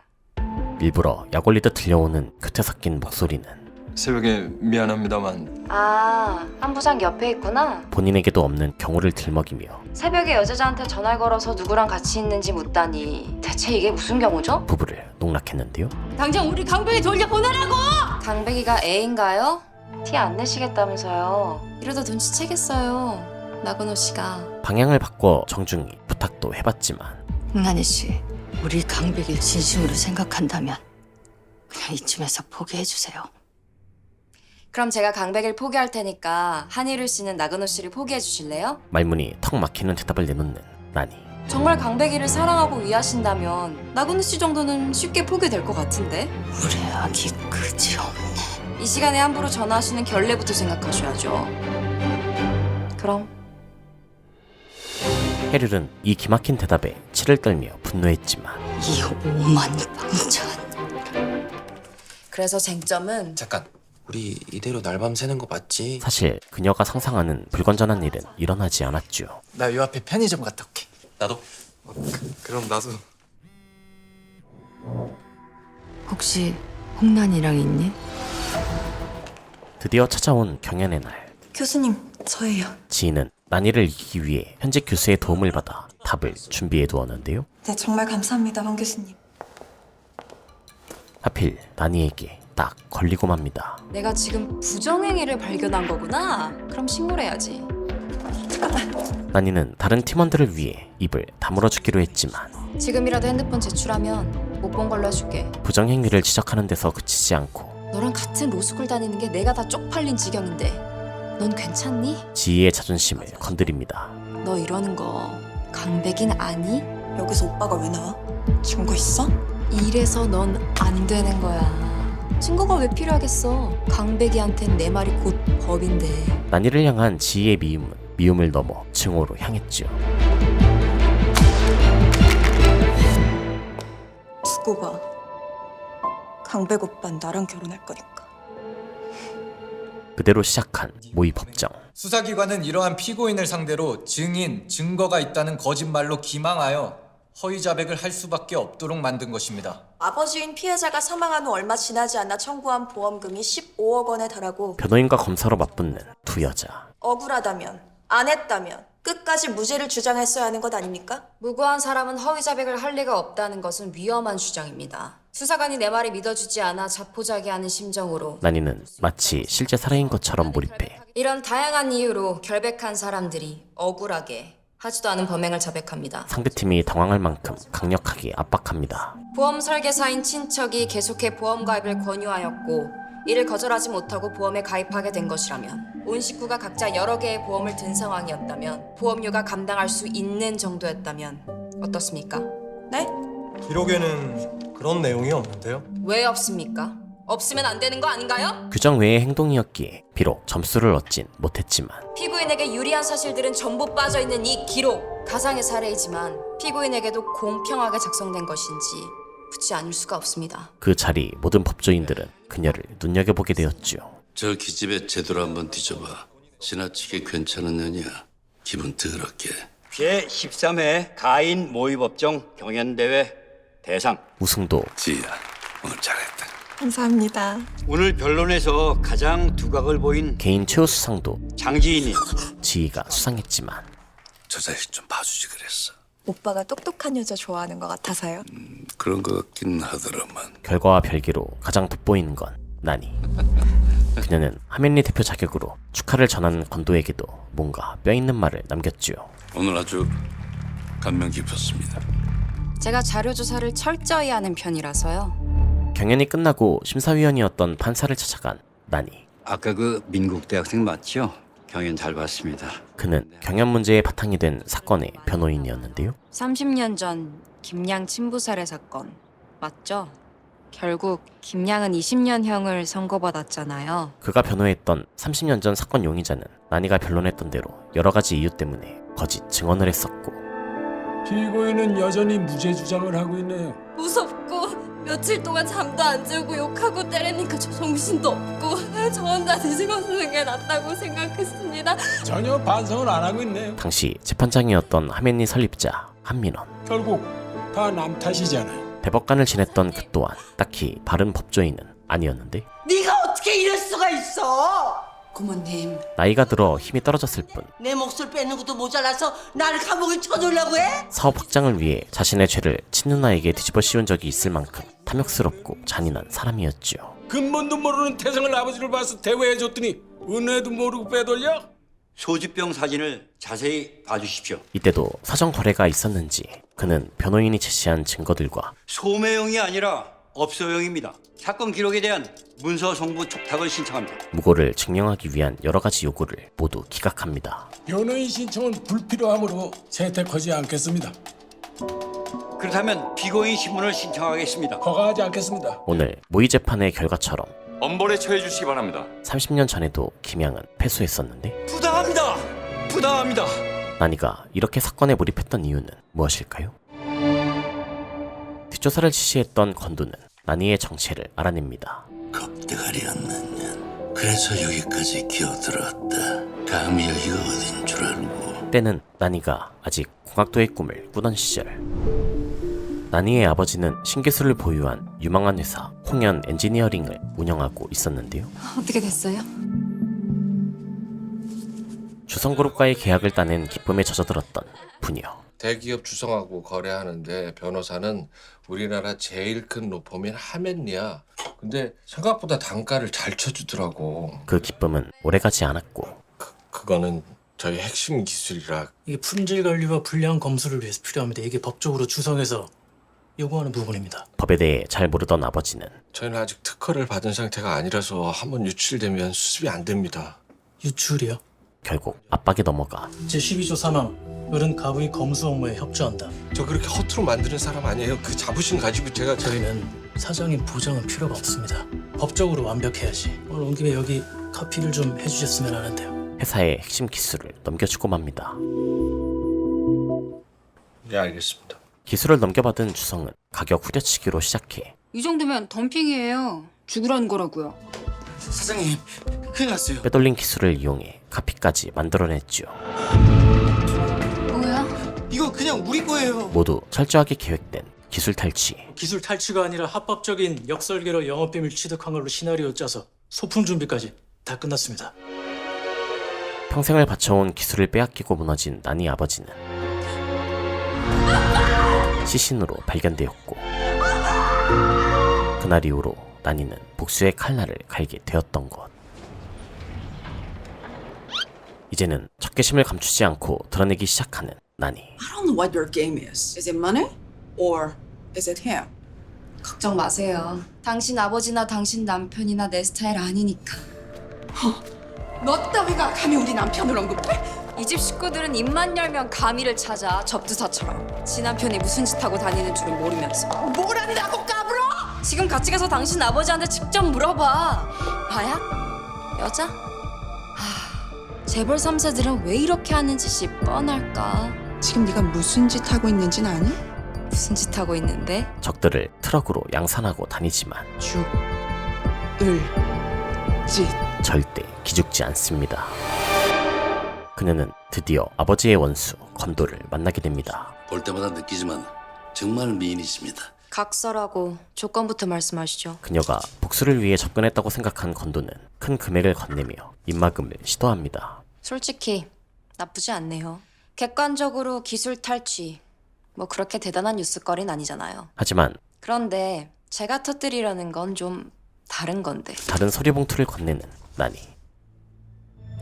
일부러 약 올리듯 들려오는 곁에 섞인 목소리는 새벽에 미안합니다만 한 부장 옆에 있구나. 본인에게도 없는 경호를 들먹이며 새벽에 여자한테 전화를 걸어서 누구랑 같이 있는지 묻다니 대체 이게 무슨 경우죠? 부부를 농락했는데요. 당장 우리 강백이 돌려보내라고! 강백이가 애인가요? 티 안 내시겠다면서요. 이러다 눈치채겠어요, 나근호 씨가. 방향을 바꿔 정중히 부탁도 해봤지만 홍란이 씨, 우리 강백이를 진심으로 생각한다면 그냥 이쯤에서 포기해주세요. 그럼 제가 강백이를 포기할 테니까 한일을 씨는 나근호 씨를 포기해 주실래요? 말문이 턱 막히는 대답을 내놓는 나니. 정말 강백이를 사랑하고 위하신다면 나근호 씨 정도는 쉽게 포기될 것 같은데? 우리 아기 그지없네. 이 시간에 함부로 전화하시는 결례부터 생각하셔야죠. 그럼 해륜은 이 기막힌 대답에 치를 떨며 분노했지만 이 오만방천. 그래서 쟁점은 잠깐. 우리 이대로 날밤 새는 거 맞지? 사실 그녀가 상상하는 불건전한 일은 일어나지 않았죠. 나 요 앞에 편의점 갔다 올게. 나도. 그럼 나도 혹시 홍란이랑 있니? 드디어 찾아온 경연의 날. 교수님, 저예요. 지인은 나니를 이기기 위해 현직 교수의 도움을 받아 답을 준비해 두었는데요. 네, 정말 감사합니다, 황 교수님. 하필 나니에게 딱 걸리고 맙니다. 내가 지금 부정행위를 발견한 거구나. 그럼 신고를 해야지. 나니는 다른 팀원들을 위해 입을 다물어 주기로 했지만 지금이라도 핸드폰 제출하면 못 본 걸로 해줄게. 부정행위를 지적하는 데서 그치지 않고 너랑 같은 로스쿨 다니는 게 내가 다 쪽팔린 지경인데 넌 괜찮니? 지희의 자존심을 건드립니다. 너 이러는 거 강백인 아니? 여기서 오빠가 왜 나와? 증거 있어? 이래서 넌 안 되는 거야. 증거가 왜 필요하겠어? 강백이한텐 내 말이 곧 법인데. 나니를 향한 지희의 미움은 미움을 넘어 증오로 향했죠. 두고 봐. 강백 오빠는 나랑 결혼할 거니까. 그대로 시작한 모의 법정. 수사기관은 이러한 피고인을 상대로 증인, 증거가 있다는 거짓말로 기망하여 허위 자백을 할 수밖에 없도록 만든 것입니다. 아버지인 피해자가 사망한 후 얼마 지나지 않아 청구한 보험금이 15억 원에 달하고 변호인과 검사로 맞붙는 두 여자. 억울하다면, 안 했다면 끝까지 무죄를 주장했어야 하는 것 아닙니까? 무고한 사람은 허위 자백을 할 리가 없다는 것은 위험한 주장입니다. 수사관이 내 말을 믿어주지 않아 자포자기하는 심정으로 난이는 마치 실제 살아인 것처럼 몰입해 이런 다양한 이유로 결백한 사람들이 억울하게 하지도 않은 범행을 자백합니다. 상대팀이 당황할 만큼 강력하게 압박합니다. 보험 설계사인 친척이 계속해 보험 가입을 권유하였고 이를 거절하지 못하고 보험에 가입하게 된 것이라면 온 식구가 각자 여러 개의 보험을 든 상황이었다면 보험료가 감당할 수 있는 정도였다면 어떻습니까? 네? 기록에는 그런 내용이 없는데요. 왜 없습니까? 없으면 안 되는 거 아닌가요? 규정 외의 행동이었기에 비록 점수를 얻진 못했지만 피고인에게 유리한 사실들은 전부 빠져있는 이 기록. 가상의 사례이지만 피고인에게도 공평하게 작성된 것인지 묻지 않을 수가 없습니다. 그 자리 모든 법조인들은 그녀를 눈여겨보게 되었죠. 저 기집애 제대로 한번 뒤져봐. 지나치게 괜찮은 년이야. 기분 더럽게. 제13회 가인 모의법정 경연대회 대상 우승도 지희야, 오늘 잘했다. 감사합니다. 오늘 변론에서 가장 두각을 보인 개인 최우수상도 장지인이 지희가 수상했지만 저 자식 좀 봐주지 그랬어. 오빠가 똑똑한 여자 좋아하는 것 같아서요. 그런 것 같긴 하더라만. 결과와 별개로 가장 돋보이는 건 나니. 그녀는 하멜리 대표 자격으로 축하를 전하는 건도에게도 뭔가 뼈있는 말을 남겼죠. 오늘 아주 감명 깊었습니다. 제가 자료 조사를 철저히 하는 편이라서요. 경연이 끝나고 심사위원이었던 판사를 찾아간 나니. 아까 그 민국 대학생 맞죠? 경연 잘 봤습니다. 그는 경연 문제의 바탕이 된 사건의 변호인이었는데요. 30년 전 김양 친부 살해 사건 맞죠? 결국 김양은 20년형을 선고받았잖아요. 그가 변호했던 30년 전 사건 용의자는 나니가 변론했던 대로 여러 가지 이유 때문에 거짓 증언을 했었고 피고인은 여전히 무죄 주장을 하고 있네요. 무섭고 며칠 동안 잠도 안 재우고 욕하고 때리니까 저 정신도 없고 저 혼자 뒤집어 쓰는 게 낫다고 생각했습니다. 전혀 반성을 안 하고 있네요. 당시 재판장이었던 하멜리 설립자 한민원. 결국 다 남 탓이잖아요. 대법관을 지냈던 그 또한 딱히 바른 법조인은 아니었는데 네가 어떻게 이럴 수가 있어? 고모님, 나이가 들어 힘이 떨어졌을 뿐 내 몫을 빼는 것도 모자라서 나를 감옥에 쳐놓으려고 해? 사업 확장을 위해 자신의 죄를 친누나에게 뒤집어 씌운 적이 있을 만큼 탐욕스럽고 잔인한 사람이었죠. 근본도 모르는 태생을 아버지를 봐서 대우해줬더니 은혜도 모르고 빼돌려? 소지병 사진을 자세히 봐주십시오. 이때도 사전 거래가 있었는지 그는 변호인이 제시한 증거들과 소매용이 아니라 업소용입니다. 사건 기록에 대한 문서 송부 촉탁을 신청합니다. 무고를 증명하기 위한 여러 가지 요구를 모두 기각합니다. 변호인 신청은 불필요하므로 채택하지 않겠습니다. 그렇다면 피고인 신문을 신청하겠습니다. 허가하지 않겠습니다. 오늘 모의 재판의 결과처럼 엄벌에 처해 주시기 바랍니다. 30년 전에도 김양은 패소했었는데 부당합니다. 부당합니다. 나니가 이렇게 사건에 몰입했던 이유는 무엇일까요? 뒷조사를 지시했던 건도는 나니의 정체를 알아냅니다. 겁대가리였는 년. 그래서 여기까지 기어들었다. 감히 여기가 어딘 줄 알고. 때는 나니가 아직 공학도의 꿈을 꾸던 시절. 나니의 아버지는 신기술을 보유한 유망한 회사 홍연 엔지니어링을 운영하고 있었는데요. 어떻게 됐어요? 주성그룹과의 계약을 따낸 기쁨에 젖어들었던 부녀. 대기업 주성하고 거래하는데 변호사는 우리나라 제일 큰 로펌인 하멜리야. 근데 생각보다 단가를 잘 쳐주더라고. 그 기쁨은 오래가지 않았고 그거는 저희 핵심 기술이라. 이게 품질 관리와 불량 검수를 위해서 필요합니다. 이게 법적으로 주성해서 요구하는 부분입니다. 법에 대해 잘 모르던 아버지는 저희는 아직 특허를 받은 상태가 아니라서 한번 유출되면 수습이 안 됩니다. 유출이요? 결국 압박에 넘어가 제12조 3항 어른 가부의 검수 업무에 협조한다. 저 그렇게 허투루 만드는 사람 아니에요. 그 자부심 가지고 제가 저희는 사장님 보장은 필요가 없습니다. 법적으로 완벽해야지. 오늘 온 김에 여기 카피를 좀 해주셨으면 하는데요. 회사의 핵심 기술을 넘겨주고 맙니다. 네, 알겠습니다. 기술을 넘겨받은 주성은 가격 후려치기로 시작해 이 정도면 덤핑이에요. 죽으라는 거라고요. 사장님, 큰일 났어요. 빼돌린 기술을 이용해 카피까지 만들어냈죠. 뭐야? 이거 그냥 우리 거예요. 모두 철저하게 계획된 기술 탈취. 기술 탈취가 아니라 합법적인 역설계로 영업비밀 취득한 걸로 시나리오 짜서 소품 준비까지 다 끝났습니다. 평생을 바쳐온 기술을 빼앗기고 무너진 나니 아버지는 시신으로 발견되었고 그날 이후로 나니는 복수의 칼날을 갈게 되었던 것. 이제는 적개심을 감추지 않고 드러내기 시작하는 나니. I don't know what your game is. Is it money? Or is it him? 걱정 마세요. 당신 아버지나 당신 남편이나 내 스타일 아니니까. 너 따위가 감히 우리 남편을 언급해? 이 집 식구들은 입만 열면 가미를 찾아 접두사처럼. 지 남편이 무슨 짓 하고 다니는 줄은 모르면서. 뭘 한다고 까불어? 지금 같이 가서 당신 아버지한테 직접 물어봐. 마약? 여자? 재벌 3세들은 왜 이렇게 하는 짓이 뻔할까? 지금 네가 무슨 짓 하고 있는지는 아니? 무슨 짓 하고 있는데? 적들을 트럭으로 양산하고 다니지만 절대 기죽지 않습니다. 그녀는 드디어 아버지의 원수 건도를 만나게 됩니다. 볼 때마다 느끼지만 정말 미인이십니다. 각설하고 조건부터 말씀하시죠. 그녀가 복수를 위해 접근했다고 생각한 건도는 큰 금액을 건네며 입막음을 시도합니다. 솔직히 나쁘지 않네요. 객관적으로 기술 탈취 뭐 그렇게 대단한 뉴스거리는 아니잖아요. 하지만 그런데 제가 터뜨리려는 건 좀 다른 건데. 다른 서류봉투를 건네는 나니.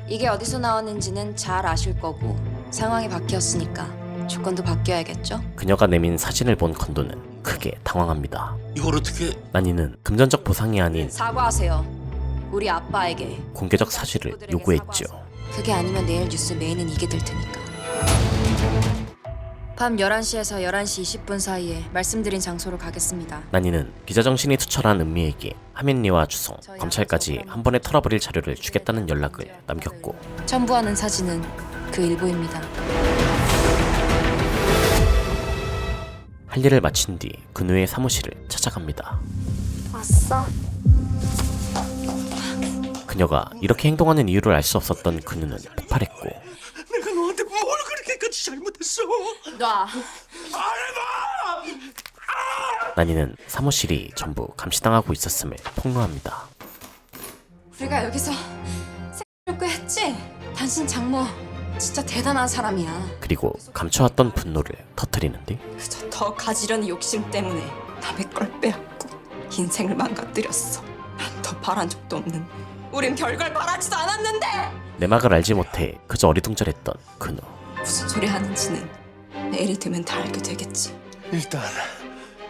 이게 어디서 나왔는지는 잘 아실 거고 상황이 바뀌었으니까 조건도 바뀌어야겠죠? 그녀가 내민 사진을 본 건도는 크게 당황합니다. 이걸 어떻게... 나니는 금전적 보상이 아닌 사과하세요. 우리 아빠에게. 공개적 사실을 요구했죠. 그게 아니면 내일 뉴스 메인은 이게 될 테니까. 밤 11시에서 11시 20분 사이에 말씀드린 장소로 가겠습니다. 나니는 기자정신이 투철한 은미에게 하민리와 주성, 검찰까지 한 번에 털어버릴 자료를 주겠다는 연락을 남겼고 첨부하는 사진은 그 일부입니다. 할 일을 마친 뒤 그누의 사무실을 찾아갑니다. 왔어? 그녀가 이렇게 행동하는 이유를 알 수 없었던 그누는 폭발했고 내가 너한테 뭘 그렇게까지 잘못했어? 놔. 나니는 사무실이 전부 감시당하고 있었음을 폭로합니다. 우리가 여기서 꽤 했지? 당신 장모 진짜 대단한 사람이야. 그리고 감춰왔던 분노를 터뜨리는데 그저 더 가지려는 욕심 때문에 남의 걸 빼앗고 인생을 망가뜨렸어. 난 더 바란 적도 없는. 우린 별걸 바라지도 않았는데. 내막을 알지 못해 그저 어리둥절했던 그누. 무슨 소리 하는지는 내일이 되면 다 알게 되겠지. 일단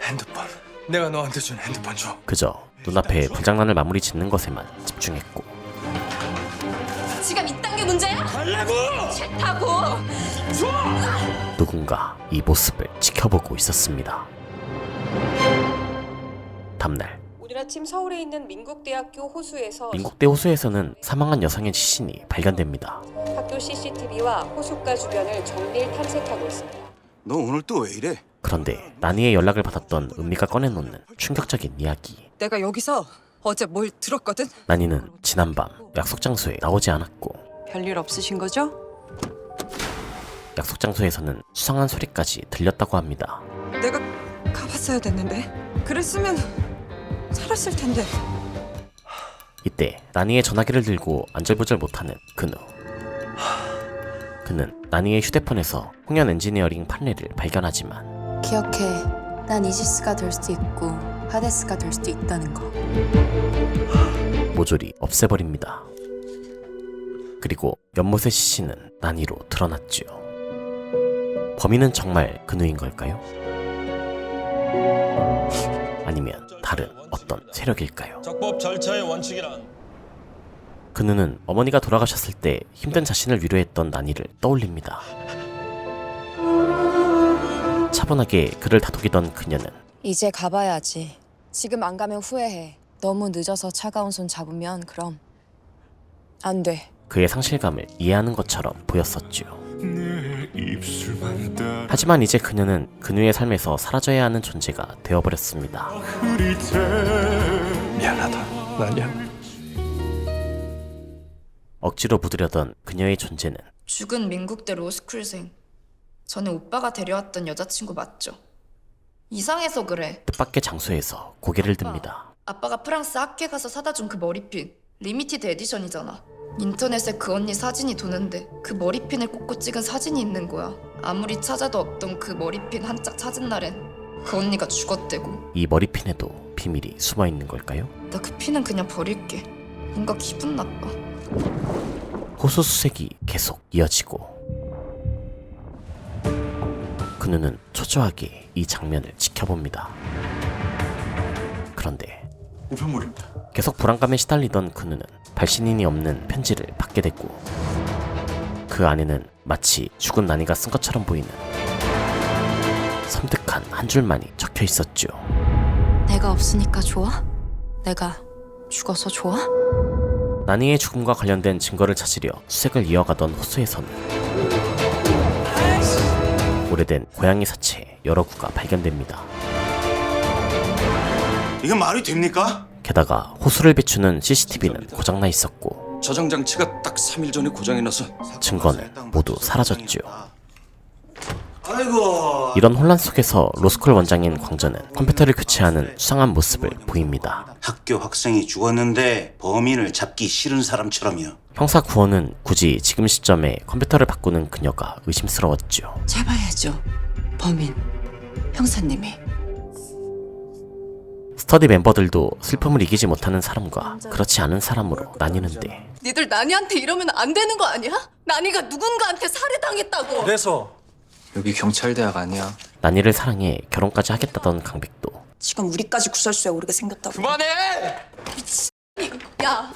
핸드폰. 내가 너한테 준 핸드폰 줘. 그저 눈앞에 불장난을 마무리 짓는 것에만 집중했고 지금 이딴 게 문제야? 달라고! 싫다고! 누군가 이 모습을 지켜보고 있었습니다. 다음날 우리나라 팀 서울에 있는 민국대학교 호수에서 민국대 호수에서는 사망한 여성의 시신이 발견됩니다. 학교 CCTV와 호숫가 주변을 정밀 탐색하고 있습니다. 너 오늘 또 왜 이래? 그런데 나니의 연락을 받았던 은미가 꺼내놓는 충격적인 이야기. 내가 여기서 어제 뭘 들었거든? 나니는 지난밤 약속 장소에 나오지 않았고 별일 없으신 거죠? 약속 장소에서는 수상한 소리까지 들렸다고 합니다. 내가 가봤어야 됐는데 그랬으면 살았을 텐데. 이때 나니의 전화기를 들고 안절부절 못하는 그누. 그는 나니의 휴대폰에서 홍연 엔지니어링 판례를 발견하지만 기억해. 난 이지스가 될 수도 있고 하데스가 될 수도 있다는 거. 모조리 없애버립니다. 그리고 연못의 시신은 나니로 드러났죠. 범인은 정말 그누인 걸까요? 아니면 다른 어떤 세력일까요? 적법 절차의 원칙이란 그누는 어머니가 돌아가셨을 때 힘든 자신을 위로했던 나니를 떠올립니다. 차분하게 그를 다독이던 그녀는 이제 가봐야지. 지금 안 가면 후회해. 너무 늦어서 차가운 손 잡으면 그럼 안 돼. 그의 상실감을 이해하는 것처럼 보였었죠. 하지만 이제 그녀는 그누의 삶에서 사라져야 하는 존재가 되어버렸습니다. 미안하다, 나니야. 억지로 묻으려던 그녀의 존재는 죽은 민국대 로스쿨생. 전에 오빠가 데려왔던 여자친구 맞죠? 이상해서 그래. 뜻밖의 장소에서 고개를 듭니다. 아빠가 프랑스 학회 가서 사다 준 그 머리핀. 리미티드 에디션이잖아. 인터넷에 그 언니 사진이 도는데 그 머리핀을 꽂고 찍은 사진이 있는 거야. 아무리 찾아도 없던 그 머리핀 한 짝 찾은 날엔 그 언니가 죽었대고. 이 머리핀에도 비밀이 숨어 있는 걸까요? 나 그 핀은 그냥 버릴게. 뭔가 기분 나빠. 호소수색이 계속 이어지고 근우는 초조하게 이 장면을 지켜봅니다. 그런데 우편물입니다. 계속 불안감에 시달리던 근우는 발신인이 없는 편지를 받게 됐고 그 안에는 마치 죽은 나니가 쓴 것처럼 보이는 섬뜩한 한 줄만이 적혀 있었죠. 내가 없으니까 좋아? 내가 죽어서 좋아? 나니의 죽음과 관련된 증거를 찾으려 수색을 이어가던 호수에서는 오래된 고양이 사체 여러 구가 발견됩니다. 이게 말이 됩니까? 게다가 호수를 비추는 CCTV는 고장나 있었고 저장 장치가 딱 3일 전에 고장이 나서 증거는 모두 사라졌죠. 아이고. 이런 혼란 속에서 로스쿨 원장인 광전은 컴퓨터를 교체하는 수상한 모습을 보입니다. 학교 학생이 죽었는데 범인을 잡기 싫은 사람처럼요. 형사 구원은 굳이 지금 시점에 컴퓨터를 바꾸는 그녀가 의심스러웠죠. 잡아야죠. 범인 형사님이. 스터디 멤버들도 슬픔을 이기지 못하는 사람과 그렇지 않은 사람으로 나뉘는데 니들 나니한테 이러면 안 되는 거 아니야? 나니가 누군가한테 살해당했다고. 그래서 여기 경찰대학 아니야. 나니를 사랑해 결혼까지 하겠다던 강백도 지금 우리까지 구설수에 오르게 생겼다고. 그만해! 야.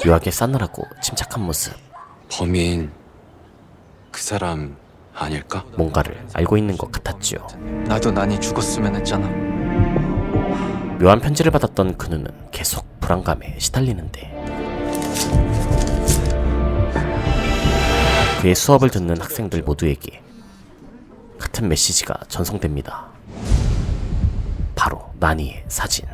묘하게 싸늘하고 침착한 모습. 범인 그 사람 아닐까? 뭔가를 알고 있는 것 같았죠. 나도 난이 죽었으면 했잖아. 묘한 편지를 받았던 근우는 계속 불안감에 시달리는데 그의 수업을 듣는 학생들 모두에게 같은 메시지가 전송됩니다. 바로 나니의 사진.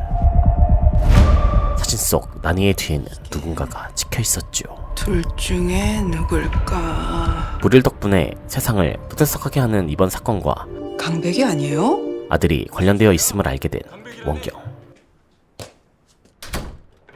사진 속 나니의 뒤에는 누군가가 찍혀 있었죠. 둘 중에 누굴까? 불일 덕분에 세상을 떠들썩하게 하는 이번 사건과 강백이 아니에요? 아들이 관련되어 있음을 알게 된 원경.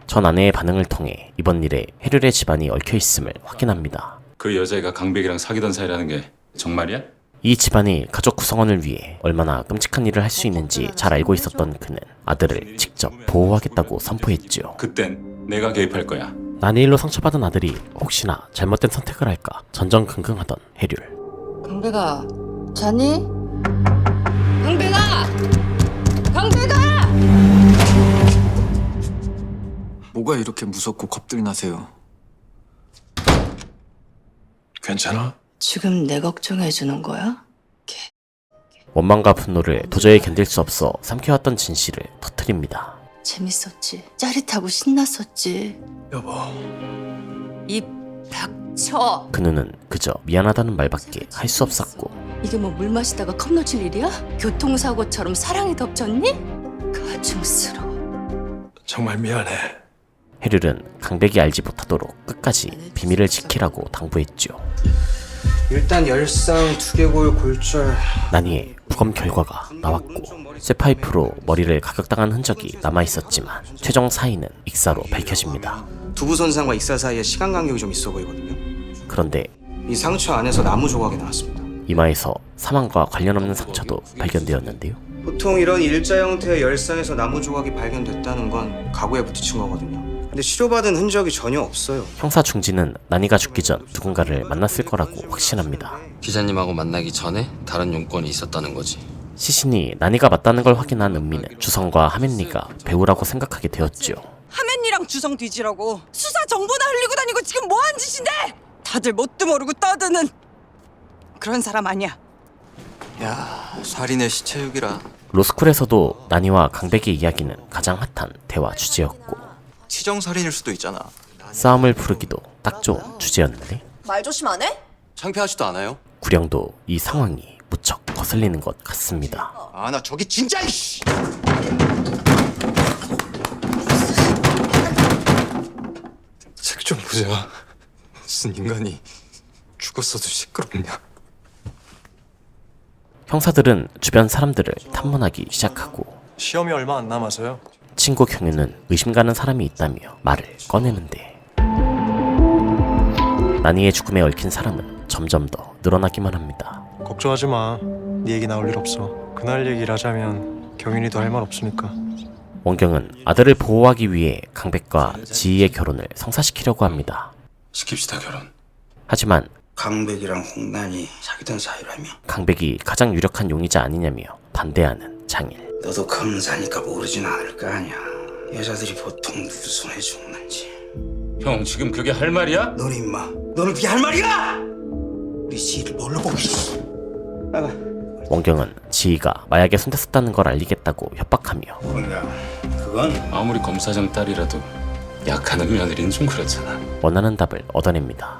전 아내의 반응을 통해 이번 일에 해륜의 집안이 얽혀 있음을 확인합니다. 그 여자애가 강백이랑 사귀던 사이라는 게 정말이야? 이 집안이 가족 구성원을 위해 얼마나 끔찍한 일을 할 수 있는지 잘 알고 있었던 그는 아들을 직접 보호하겠다고 선포했죠. 그땐 내가 개입할 거야. 난이일로 상처받은 아들이 혹시나 잘못된 선택을 할까 전전긍긍하던 해륜. 강백아, 자니? 강백아! 강백아! 뭐가 이렇게 무섭고 겁들이 나세요? 괜찮아? 지금 내 걱정해주는 거야? 원망과 분노를 도저히 견딜 수 없어 삼켜왔던 진실을 터뜨립니다. 재밌었지. 짜릿하고 신났었지. 여보. 입 닥쳐. 근우는 그저 미안하다는 말밖에 할 수 없었고 이게 뭐 물 마시다가 컵 놓칠 일이야? 교통사고처럼 사랑이 덮쳤니? 가증스러워. 정말 미안해. 해륜은 강백이 알지 못하도록 끝까지 비밀을 지키라고 당부했죠. 일단 열상, 두개골, 골절. 나니의 부검 결과가 나왔고 쇠파이프로 머리를 가격당한 흔적이 남아있었지만 최종 사인은 익사로 밝혀집니다. 두부 손상과 익사 사이에 시간 간격이 좀 있어 보이거든요. 그런데 이 상처 안에서 나무 조각이 나왔습니다. 이마에서 사망과 관련 없는 상처도 발견되었는데요. 보통 이런 일자 형태의 열상에서 나무 조각이 발견됐다는 건 가구에 부딪힌 거거든요. 근데 치료받은 흔적이 전혀 없어요. 형사 중지는 나니가 죽기 전 누군가를 만났을 거라고 확신합니다. 기자님하고 만나기 전에 다른 용건이 있었다는 거지. 시신이 나니가 맞다는 걸 확인한 은미는 주성과 하맨리가 배우라고 생각하게 되었죠. 하맨이랑 주성 뒤지라고 수사 정보나 흘리고 다니고 지금 뭐한 짓인데? 다들 뭣도 모르고 떠드는 그런 사람 아니야. 야, 살인의 시체육이라. 로스쿨에서도 나니와 강백의 이야기는 가장 핫한 대화 주제였고 치정 살인일 수도 있잖아. 싸움을 부르기도 딱 좋은 주제였는데 말 조심 안 해? 창피하지도 않아요? 구령도 이 상황이 무척 거슬리는 것 같습니다. 아, 나 저기 진짜 이씨. 책 좀 보자. 무슨 인간이 죽었어도 시끄럽냐? 형사들은 주변 사람들을 탐문하기 시작하고 시험이 얼마 안 남아서요. 친구 경유는 의심 가는 사람이 있다며 말을 꺼내는데 나니의 죽음에 얽힌 사람은 점점 더 늘어나기만 합니다. 걱정하지 마. 네 얘기 나올 일 없어. 그날 얘기를 하자면 경윤이도 할 말 없으니까. 원경은 아들을 보호하기 위해 강백과 지희의 결혼을 성사시키려고 합니다. 시킵시다 결혼. 하지만 강백이랑 홍란이 사귀던 사이라며. 강백이 가장 유력한 용의자 아니냐며 반대하는 장일. 너도 검사니까 모르진 않을 거 아니야. 여자들이 보통 누구 손에 죽는지. 형 지금 그게 할 말이야? 너는 임마, 너는 그게 할 말이야? 우리 지희를 뭘로 보기? 나가. 원경은 지희가 마약에 손댔었다는 걸 알리겠다고 협박하며 그건 아무리 검사장 딸이라도 약하는 며느리는 좀 그렇잖아. 원하는 답을 얻어냅니다.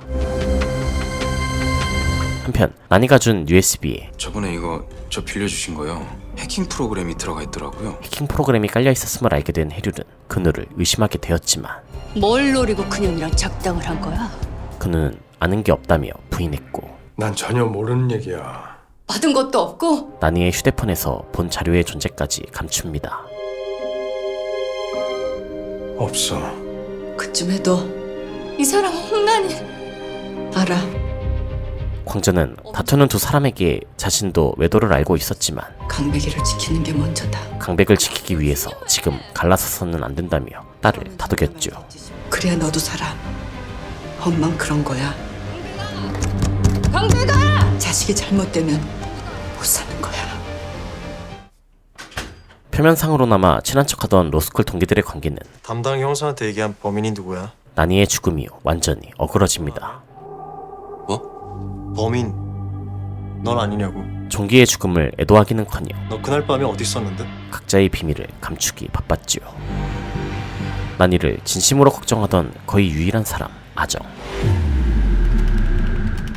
한편 나니가 준 USB에 저번에 이거 저 빌려주신 거요. 해킹 프로그램이 들어가 있더라고요. 해킹 프로그램이 깔려 있었음을 알게 된 해륜은 그누를 의심하게 되었지만 뭘 노리고 그년이랑 작당을 한 거야? 그누는 아는 게 없다며 부인했고 난 전혀 모르는 얘기야. 받은 것도 없고 나니의 휴대폰에서 본 자료의 존재까지 감춥니다. 없어. 그쯤에도 이 사람 홍란이 알아. 광전은 다투는 두 사람에게 자신도 외도를 알고 있었지만 강백이를 지키는 게 먼저다. 강백을 지키기 위해서 지금 갈라서서는 안 된다며 딸을 다독였죠. 그래야 너도 살아. 엄만 그런 거야. 강백아! 자식이 잘못되면 못 사는 거야. 표면상으로나마 친한 척하던 로스쿨 동기들의 관계는 담당 형사한테 얘기한 범인이 누구야? 나니의 죽음이 완전히 어그러집니다. 범인 넌 아니냐고. 종기의 죽음을 애도하기는커녕 너 그날 밤에 어디 있었는데? 각자의 비밀을 감추기 바빴지요. 나니를 진심으로 걱정하던 거의 유일한 사람 아정.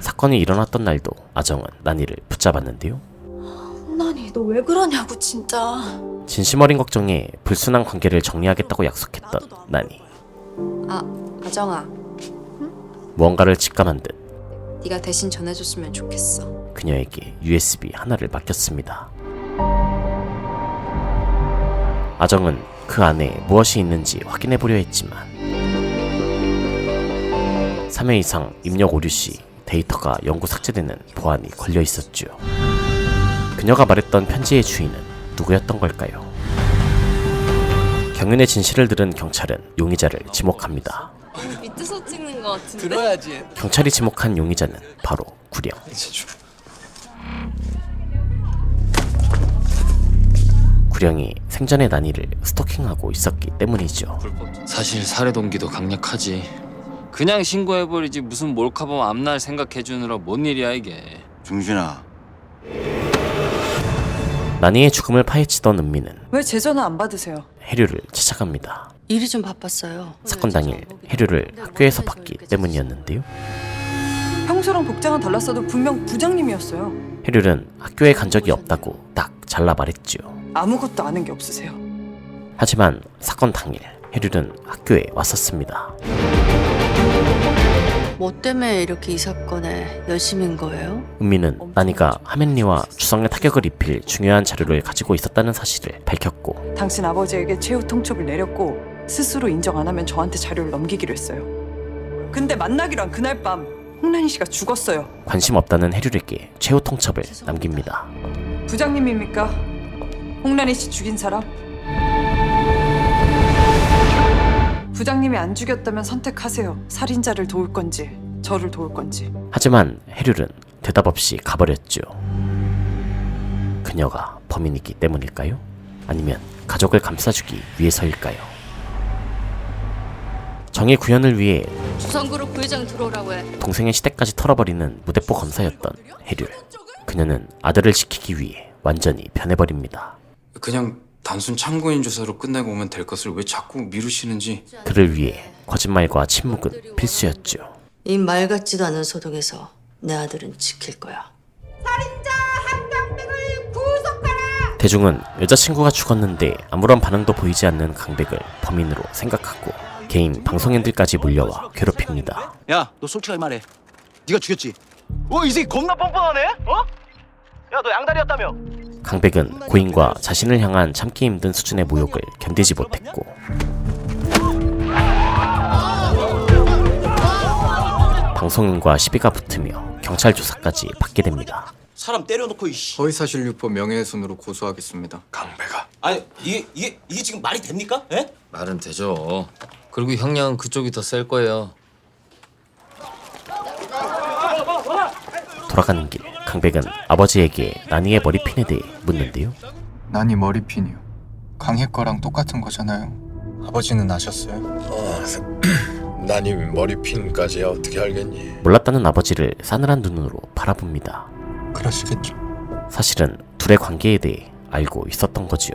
사건이 일어났던 날도 아정은 나니를 붙잡았는데요. 홍란이 너 왜 그러냐고 진짜. 진심 어린 걱정에 불순한 관계를 정리하겠다고 약속했던 나니. 아정아, 무언가를 직감한 듯 네가 대신 전해줬으면 좋겠어. 그녀에게 USB 하나를 맡겼습니다. 아정은 그 안에 무엇이 있는지 확인해보려 했지만 3회 이상 입력 오류 시 데이터가 영구 삭제되는 보안이 걸려 있었죠. 그녀가 말했던 편지의 주인은 누구였던 걸까요? 경윤의 진실을 들은 경찰은 용의자를 지목합니다. 밑에서 찍는 거 같은데. 들어야지. 경찰이 지목한 용의자는 바로 구령. 구령이 생전에 나니를 스토킹하고 있었기 때문이죠. 사실 살해 동기도 강력하지. 그냥 신고해버리지 무슨 몰카범 앞날 생각해주느라 뭔 일이야 이게. 중신아, 나니의 죽음을 파헤치던 은미는 왜 제 전화 안 받으세요? 해류를 찾아갑니다. 일이 좀 바빴어요. 사건 당일 해류를 학교에서 봤기 때문이었는데요. 평소랑 복장은 달랐어도 분명 부장님이었어요. 해류는 학교에 간 적이 없다고 딱 잘라 말했죠. 아무것도 아는 게 없으세요. 하지만 사건 당일 해류는 학교에 왔었습니다. 뭐 때문에 이렇게 이 사건에 열심인 거예요? 은미는 나니가 하멘리와 주성의 타격을 입힐 중요한 자료를 가지고 있었다는 사실을 밝혔고 당신 아버지에게 최후 통첩을 내렸고 스스로 인정 안 하면 저한테 자료를 넘기기로 했어요. 근데 만나기로 한 그날 밤 홍란희 씨가 죽었어요. 관심 없다는 해류에게 최후 통첩을 남깁니다. 부장님입니까? 홍란희 씨 죽인 사람? 부장님이 안 죽였다면 선택하세요. 살인자를 도울 건지 저를 도울 건지. 하지만 해류는 대답 없이 가버렸죠. 그녀가 범인이기 때문일까요? 아니면 가족을 감싸주기 위해서일까요? 정의 구현을 위해 주성그룹 부회장 들어오라고 해. 동생의 시대까지 털어버리는 무대포 검사였던 해류. 그녀는 아들을 지키기 위해 완전히 변해버립니다. 그냥 단순 참고인 조사로 끝내고 오면 될 것을 왜 자꾸 미루시는지. 그를 위해 거짓말과 침묵은 필수였죠. 이 말 같지도 않은 소동에서 내 아들은 지킬 거야. 대중은 여자친구가 죽었는데 아무런 반응도 보이지 않는 강백을 범인으로 생각하고 개인 방송인들까지 몰려와 괴롭힙니다. 야, 너 솔직하게 말해. 네가 죽였지? 이 새끼 겁나 뻔뻔하네? 야, 너 양다리였다며? 강백은 고인과 자신을 향한 참기 힘든 수준의 모욕을 견디지 못했고 방송인과 시비가 붙으며 경찰 조사까지 받게 됩니다. 사람 때려놓고 허위사실 유포 명예훼손으로 고소하겠습니다. 강배가. 아니 이게 지금 말이 됩니까? 예? 말은 되죠. 그리고 형량은 그쪽이 더 셀 거예요. 돌아가는 길 강백은 아버지에게 난이의 머리핀에 대해 묻는데요. 난이 머리핀이요. 강혜 거랑 똑같은 거잖아요. 아버지는 아셨어요? 난이 머리핀까지야 어떻게 알겠니? 몰랐다는 아버지를 싸늘한 눈으로 바라봅니다. 그러시겠죠. 사실은 둘의 관계에 대해 알고 있었던 거지요.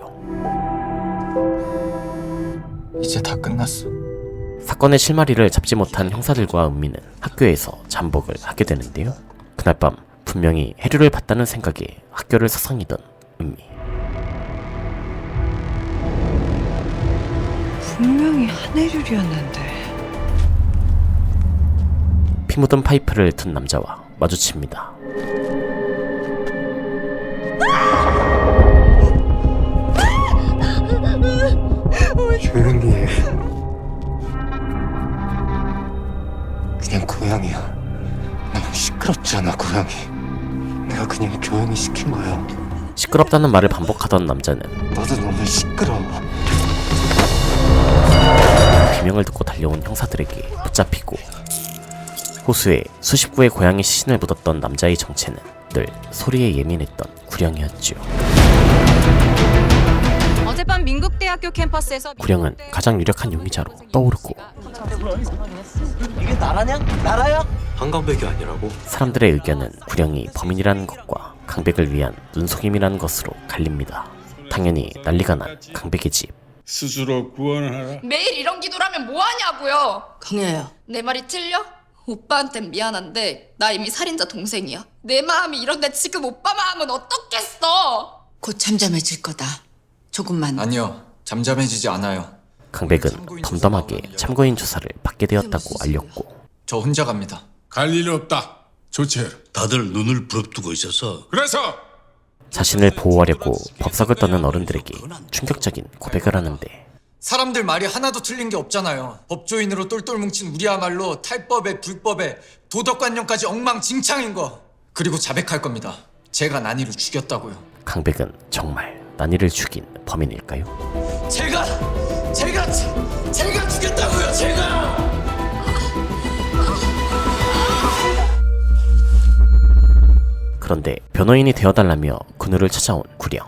이제 다 끝났어. 사건의 실마리를 잡지 못한 형사들과 은미는 학교에서 잠복을 하게 되는데요. 그날 밤 분명히 해류를 봤다는 생각에 학교를 서성이던 은미. 분명히 한혜율이었는데. 피 묻은 파이프를 든 남자와 마주칩니다. 조용히 해. 그냥 고양이야. 너무 시끄럽잖아, 고양이. 내가 그냥 조용히 시킨 거야. 시끄럽다는 말을 반복하던 남자는 너도 너무 시끄러워. 비명을 듣고 달려온 형사들에게 붙잡히고 호수에 수십 구의 고양이 시신을 묻었던 남자의 정체는 늘 소리에 예민했던 구령이었죠. 어젯밤 민국대학교 캠퍼스에서 구령은 가장 유력한 용의자로 떠오르고 이게 나라냐? 나라야? 한강백이 아니라고? 사람들의 의견은 구령이 범인이라는 것과 강백을 위한 눈속임이라는 것으로 갈립니다. 당연히 난리가 난 강백의 집. 스스로 구원하라. 매일 이런 기도를 하면 뭐 하냐고요. 강혜야. 내 말이 틀려? 오빠한텐 미안한데 나 이미 살인자 동생이야. 내 마음이 이런데 지금 오빠 마음은 어떻겠어? 곧 잠잠해질 거다. 조금만. 아니요, 잠잠해지지 않아요. 강백은 덤덤하게 참고인 조사를 받게 되었다고 알렸고 저 혼자 갑니다. 갈 일 없다. 조치해라. 다들 눈을 부릅뜨고 있어서 그래서 자신을 보호하려고 법석을 떠는 어른들에게 충격적인 고백을 하는데 사람들 말이 하나도 틀린 게 없잖아요. 법조인으로 똘똘 뭉친 우리야말로 탈법에 불법에 도덕관념까지 엉망진창인 거. 그리고 자백할 겁니다. 제가 난이를 죽였다고요. 강백은 정말 난이를 죽인 범인일까요? 제가 죽였다고요. 제가. 그런데 변호인이 되어달라며 그누를 찾아온 구령.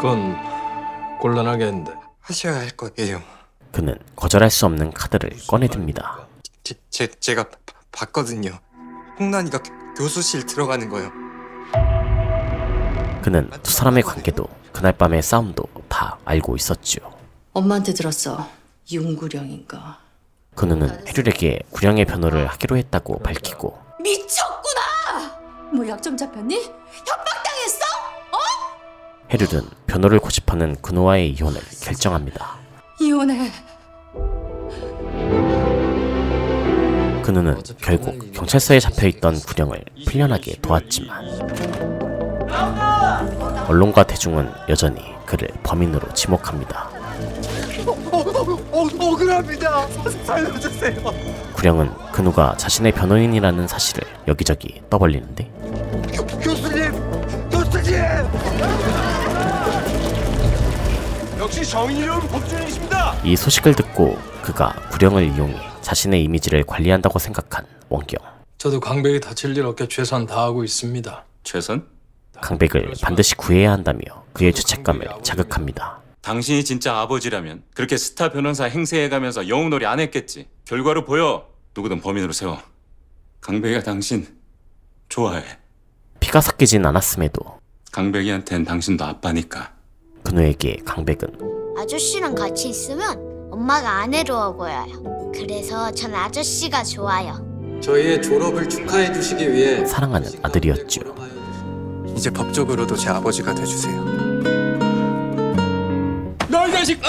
그건 곤란하겠는데. 하셔야 할 거예요. 그는 거절할 수 없는 카드를 꺼내듭니다. 제가 봤거든요. 홍란이가 교수실 들어가는 거요. 그는 두 사람의 관계도 그날 밤의 싸움도 다 알고 있었죠. 엄마한테 들었어. 윤구령인가. 그누는 해륜에게 구령의 변호를 하기로 했다고 밝히고 미쳤구나! 뭐 약점 잡혔니? 협박당했어? 해륜은 변호를 고집하는 그누와의 이혼을 결정합니다. 이혼해. 그누는 결국 경찰서에 잡혀있던 구령을 풀려나게 도왔지만 언론과 대중은 여전히 그를 범인으로 지목합니다. 억울합니다. 살려주세요. 구령은 그누가 자신의 변호인이라는 사실을 여기저기 떠벌리는데 교수님! 역시 정의로운 법조인이십니다. 이 소식을 듣고 그가 구령을 이용해 자신의 이미지를 관리한다고 생각한 원경. 저도 강백이 다칠 일 없게 최선 다하고 있습니다. 최선? 강백을 반드시 구해야 한다며 그의 죄책감을 자극합니다. 당신이 진짜 아버지라면 그렇게 스타 변호사 행세해가면서 영웅놀이 안 했겠지. 결과로 보여. 누구든 범인으로 세워. 강백이가 당신 좋아해. 피가 섞이진 않았음에도 강백이한텐 당신도 아빠니까. 그누에게 강백은 아저씨랑 같이 있으면 엄마가 안 외로워 보여요. 그래서 전 아저씨가 좋아요. 저희의 졸업을 축하해 주시기 위해 사랑하는 아들이었죠. 이제 법적으로도 제 아버지가 돼주세요. 너희 자식!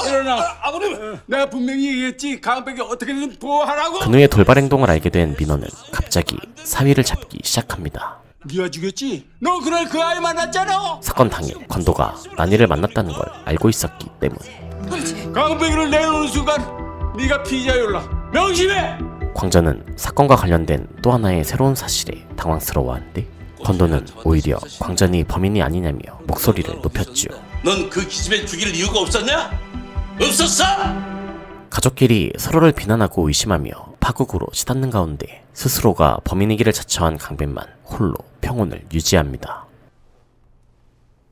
일어나! 아버님! 내가 분명히 얘기했지. 강백이 어떻게든 보호하라고! 그누의 돌발 행동을 알게 된 민호는 갑자기 사위를 잡기 시작합니다. 네가 죽였지? 너 그날 그 아이 만났잖아. 사건 당일 건도가 난이를 만났다는 걸 알고 있었기 때문. 강백이를 내놓는 순간 네가 피자율라 명심해. 광전은 사건과 관련된 또 하나의 새로운 사실에 당황스러워하는데 건도는 오히려 광전이 범인이 아니냐며 목소리를 높였지요. 넌 그 기집애 죽일 이유가 없었냐? 없었어? 가족끼리 서로를 비난하고 의심하며 파국으로 치닫는 가운데 스스로가 범인이기를 자처한 강백만 홀로 평온을 유지합니다.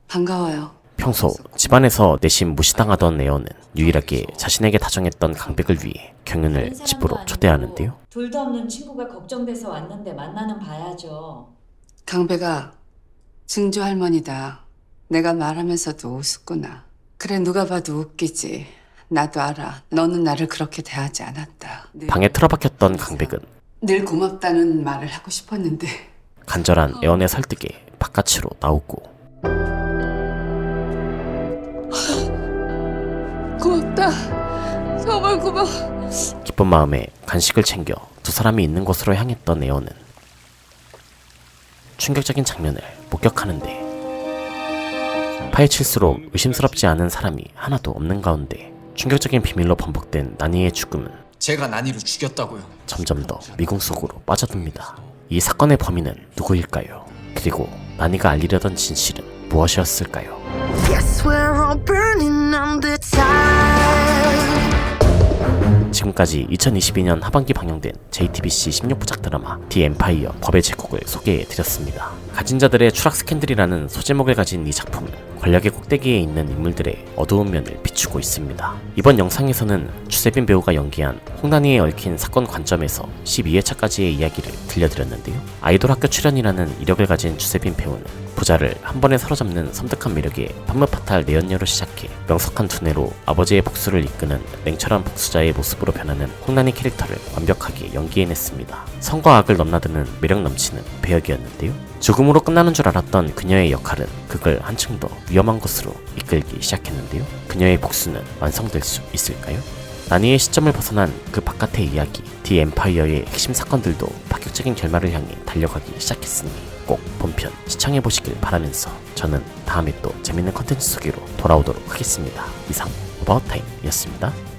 반가워요. 평소 집안에서 내심 무시당하던 애어는 유일하게 자신에게 다정했던 강백을 위해 경윤을 집으로 초대하는데요. 둘도 없는 친구가 걱정돼서 왔는데 만나는 봐야죠. 강배가 증조 할머니다. 내가 말하면서도 우습구나. 그래 누가 봐도 웃기지. 나도 알아. 너는 나를 그렇게 대하지 않았다. 방에 틀어박혔던 강백은 늘 고맙다는 말을 하고 싶었는데 간절한 애원의 설득에 바깥으로 나오고 고맙다. 정말 고마워. 기쁜 마음에 간식을 챙겨 두 사람이 있는 곳으로 향했던 애원은 충격적인 장면을 목격하는데 파헤칠수록 의심스럽지 않은 사람이 하나도 없는 가운데 충격적인 비밀로 번복된 나니의 죽음은 제가 난이를 죽였다고요. 점점 더 미궁 속으로 빠져듭니다. 이 사건의 범인은 누구일까요? 그리고 나니가 알리려던 진실은 무엇이었을까요? 지금까지 2022년 하반기 방영된 JTBC 16부작 드라마 디 엠파이어 법의 제국을 소개해드렸습니다. 가진 자들의 추락 스캔들이라는 소제목을 가진 이 작품은 권력의 꼭대기에 있는 인물들의 어두운 면을 비추고 있습니다. 이번 영상에서는 추세빈 배우가 연기한 홍난이에 얽힌 사건 관점에서 12회차까지의 이야기를 들려드렸는데요. 아이돌 학교 출연이라는 이력을 가진 추세빈 배우는 부자를 한 번에 사로잡는 섬뜩한 매력에 판무파탈 내연녀로 시작해 명석한 두뇌로 아버지의 복수를 이끄는 냉철한 복수자의 모습으로 변하는 홍난이 캐릭터를 완벽하게 연기해냈습니다. 성과 악을 넘나드는 매력 넘치는 배역이었는데요. 죽음으로 끝나는 줄 알았던 그녀의 역할은 극을 한층 더 위험한 곳으로 이끌기 시작했는데요. 그녀의 복수는 완성될 수 있을까요? 나니의 시점을 벗어난 그 바깥의 이야기, 디 엠파이어의 핵심 사건들도 파격적인 결말을 향해 달려가기 시작했으니 꼭 본편 시청해보시길 바라면서 저는 다음에 또 재밌는 컨텐츠 소개로 돌아오도록 하겠습니다. 이상 오버타임이었습니다.